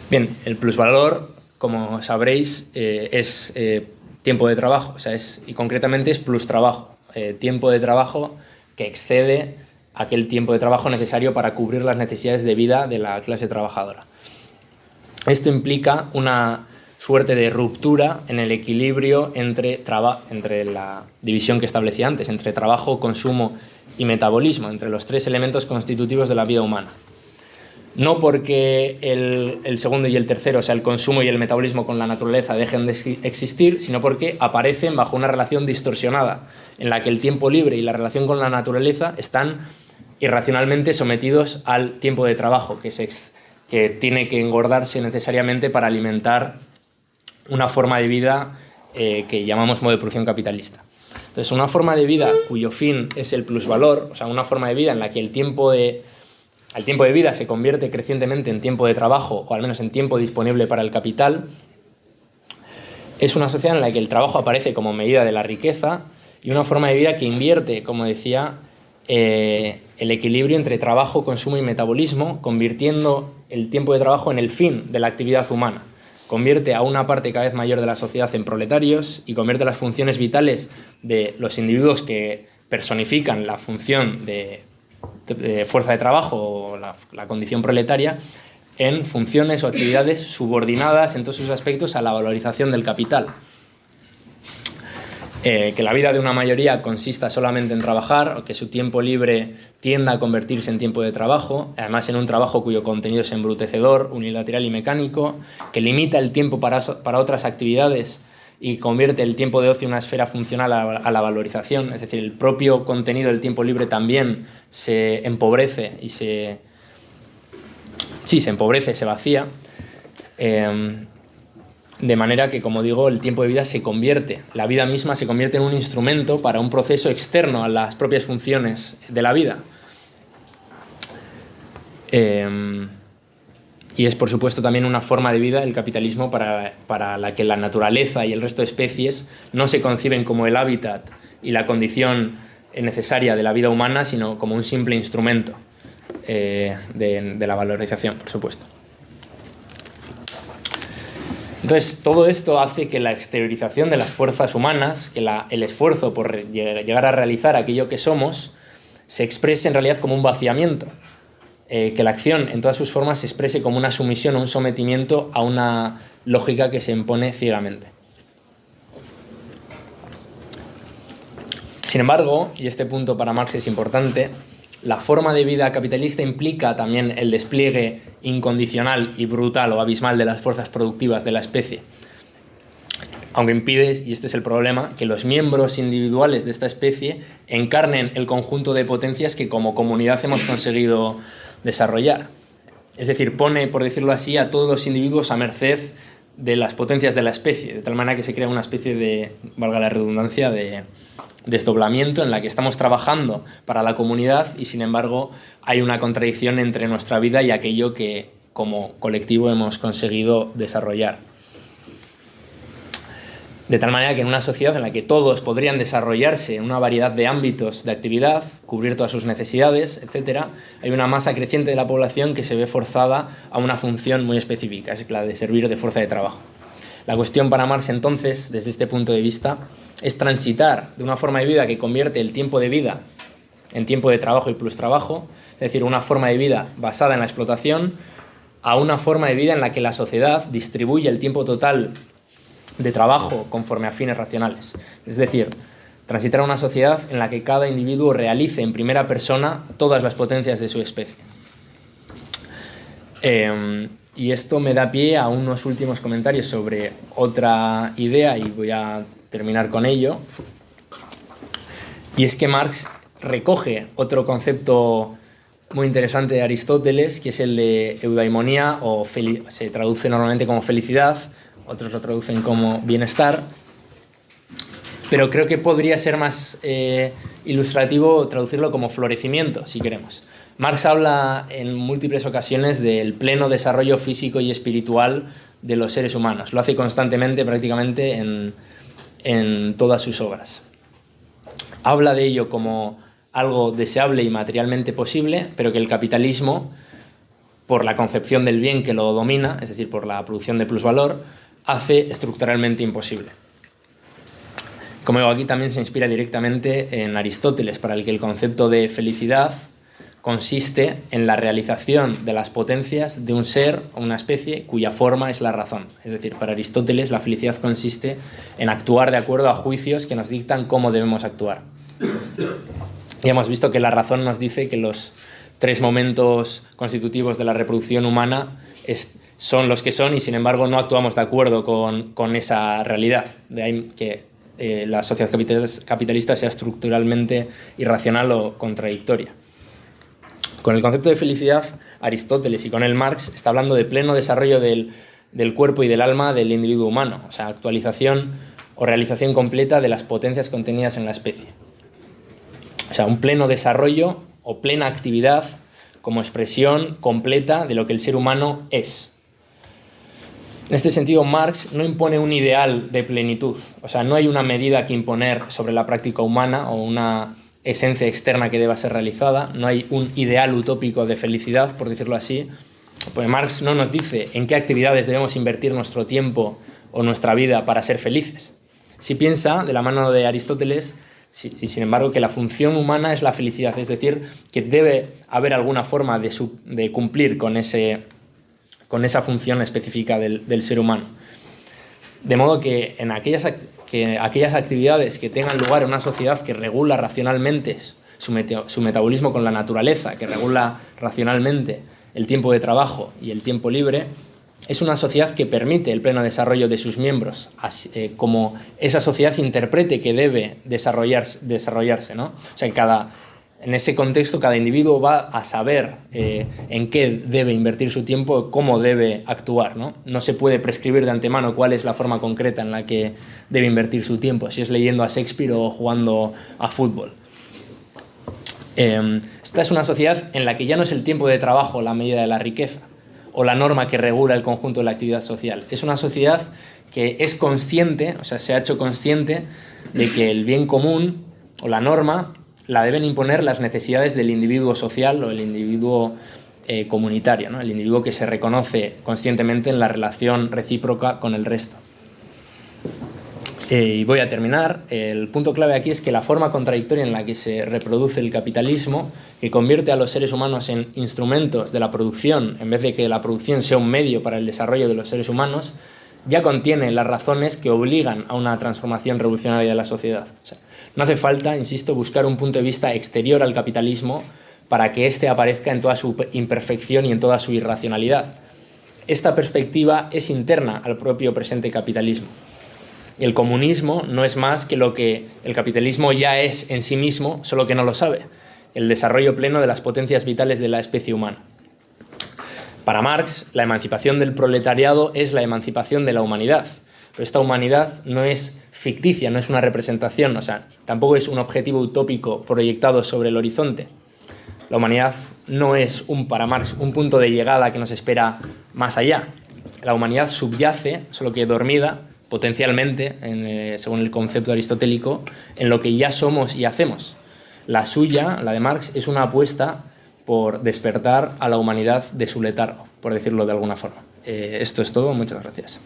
Bien, el plusvalor, como sabréis, es tiempo de trabajo, o sea, y concretamente es plus trabajo, tiempo de trabajo que excede aquel tiempo de trabajo necesario para cubrir las necesidades de vida de la clase trabajadora. Esto implica una suerte de ruptura en el equilibrio entre la división que establecía antes, entre trabajo, consumo y metabolismo, entre los tres elementos constitutivos de la vida humana. No porque el segundo y el tercero, o sea, el consumo y el metabolismo con la naturaleza, dejen de existir, sino porque aparecen bajo una relación distorsionada, en la que el tiempo libre y la relación con la naturaleza están irracionalmente sometidos al tiempo de trabajo, que tiene que engordarse necesariamente para alimentar una forma de vida que llamamos modo de producción capitalista. Entonces, una forma de vida cuyo fin es el plusvalor, o sea, una forma de vida en la que el tiempo de vida se convierte crecientemente en tiempo de trabajo, o al menos en tiempo disponible para el capital, es una sociedad en la que el trabajo aparece como medida de la riqueza y una forma de vida que invierte, como decía, el equilibrio entre trabajo, consumo y metabolismo, convirtiendo el tiempo de trabajo en el fin de la actividad humana. Convierte a una parte cada vez mayor de la sociedad en proletarios y convierte las funciones vitales de los individuos que personifican la función de fuerza de trabajo o la condición proletaria en funciones o actividades subordinadas en todos sus aspectos a la valorización del capital. Que la vida de una mayoría consista solamente en trabajar, o que su tiempo libre tienda a convertirse en tiempo de trabajo, además en un trabajo cuyo contenido es embrutecedor, unilateral y mecánico, que limita el tiempo para otras actividades y convierte el tiempo de ocio en una esfera funcional a la valorización, es decir, el propio contenido del tiempo libre también se empobrece y se empobrece, se vacía, de manera que, como digo, el tiempo de vida la vida misma se convierte en un instrumento para un proceso externo a las propias funciones de la vida. Y es, por supuesto, también una forma de vida, el capitalismo, para la que la naturaleza y el resto de especies no se conciben como el hábitat y la condición necesaria de la vida humana, sino como un simple instrumento de la valorización, por supuesto. Entonces, todo esto hace que la exteriorización de las fuerzas humanas, que el esfuerzo por llegar a realizar aquello que somos, se exprese en realidad como un vaciamiento. Que la acción en todas sus formas se exprese como una sumisión o un sometimiento a una lógica que se impone ciegamente. Sin embargo, y este punto para Marx es importante, la forma de vida capitalista implica también el despliegue incondicional y brutal o abismal de las fuerzas productivas de la especie. Aunque impide, y este es el problema, que los miembros individuales de esta especie encarnen el conjunto de potencias que como comunidad hemos conseguido desarrollar. Es decir, pone, por decirlo así, a todos los individuos a merced de las potencias de la especie, de tal manera que se crea una especie de, valga la redundancia, de desdoblamiento en la que estamos trabajando para la comunidad y, sin embargo, hay una contradicción entre nuestra vida y aquello que como colectivo hemos conseguido desarrollar. De tal manera que en una sociedad en la que todos podrían desarrollarse en una variedad de ámbitos de actividad, cubrir todas sus necesidades, etc., hay una masa creciente de la población que se ve forzada a una función muy específica, es la de servir de fuerza de trabajo. La cuestión para Marx entonces, desde este punto de vista, es transitar de una forma de vida que convierte el tiempo de vida en tiempo de trabajo y plustrabajo, es decir, una forma de vida basada en la explotación, a una forma de vida en la que la sociedad distribuye el tiempo total de trabajo conforme a fines racionales. Es decir, transitar a una sociedad en la que cada individuo realice en primera persona todas las potencias de su especie. Y esto me da pie a unos últimos comentarios sobre otra idea y voy a terminar con ello. Y es que Marx recoge otro concepto muy interesante de Aristóteles, que es el de eudaimonía, o se traduce normalmente como felicidad, otros lo traducen como bienestar, pero creo que podría ser más ilustrativo traducirlo como florecimiento, si queremos. Marx habla en múltiples ocasiones del pleno desarrollo físico y espiritual de los seres humanos. Lo hace constantemente, prácticamente, en todas sus obras. Habla de ello como algo deseable y materialmente posible, pero que el capitalismo, por la concepción del bien que lo domina, es decir, por la producción de plusvalor, hace estructuralmente imposible. Como digo, aquí también se inspira directamente en Aristóteles, para el que el concepto de felicidad consiste en la realización de las potencias de un ser o una especie cuya forma es la razón. Es decir, para Aristóteles la felicidad consiste en actuar de acuerdo a juicios que nos dictan cómo debemos actuar. Ya hemos visto que la razón nos dice que los 3 momentos constitutivos de la reproducción humana son los que son y sin embargo no actuamos de acuerdo con esa realidad. De ahí que la sociedad capitalista sea estructuralmente irracional o contradictoria. Con el concepto de felicidad, Aristóteles y con él Marx está hablando de pleno desarrollo del cuerpo y del alma del individuo humano, o sea, actualización o realización completa de las potencias contenidas en la especie. O sea, un pleno desarrollo o plena actividad como expresión completa de lo que el ser humano es. En este sentido, Marx no impone un ideal de plenitud, o sea, no hay una medida que imponer sobre la práctica humana o una esencia externa que deba ser realizada, no hay un ideal utópico de felicidad, por decirlo así, pues Marx no nos dice en qué actividades debemos invertir nuestro tiempo o nuestra vida para ser felices. Sí piensa, de la mano de Aristóteles, y sin embargo, que la función humana es la felicidad, es decir, que debe haber alguna forma de cumplir con esa función específica del ser humano. De modo que en aquellas actividades que tengan lugar en una sociedad que regula racionalmente su metabolismo con la naturaleza, que regula racionalmente el tiempo de trabajo y el tiempo libre, es una sociedad que permite el pleno desarrollo de sus miembros, como esa sociedad interprete que debe desarrollarse, ¿no? O sea, en ese contexto cada individuo va a saber en qué debe invertir su tiempo, cómo debe actuar, ¿no? No se puede prescribir de antemano cuál es la forma concreta en la que debe invertir su tiempo, si es leyendo a Shakespeare o jugando a fútbol. Esta es una sociedad en la que ya no es el tiempo de trabajo la medida de la riqueza o la norma que regula el conjunto de la actividad social. Es una sociedad que es consciente, o sea, se ha hecho consciente de que el bien común o la norma la deben imponer las necesidades del individuo social o el individuo comunitario, ¿no? El individuo que se reconoce conscientemente en la relación recíproca con el resto. Y voy a terminar. El punto clave aquí es que la forma contradictoria en la que se reproduce el capitalismo, que convierte a los seres humanos en instrumentos de la producción, en vez de que la producción sea un medio para el desarrollo de los seres humanos, ya contiene las razones que obligan a una transformación revolucionaria de la sociedad. O sea, no hace falta, insisto, buscar un punto de vista exterior al capitalismo para que éste aparezca en toda su imperfección y en toda su irracionalidad. Esta perspectiva es interna al propio presente capitalismo. El comunismo no es más que lo que el capitalismo ya es en sí mismo, solo que no lo sabe: el desarrollo pleno de las potencias vitales de la especie humana. Para Marx, la emancipación del proletariado es la emancipación de la humanidad. Pero esta humanidad no es ficticia, no es una representación, o sea, tampoco es un objetivo utópico proyectado sobre el horizonte. La humanidad no es, para Marx, un punto de llegada que nos espera más allá. La humanidad subyace, solo que dormida, potencialmente, según el concepto aristotélico, en lo que ya somos y hacemos. La suya, la de Marx, es una apuesta por despertar a la humanidad de su letargo, por decirlo de alguna forma. Esto es todo, muchas gracias.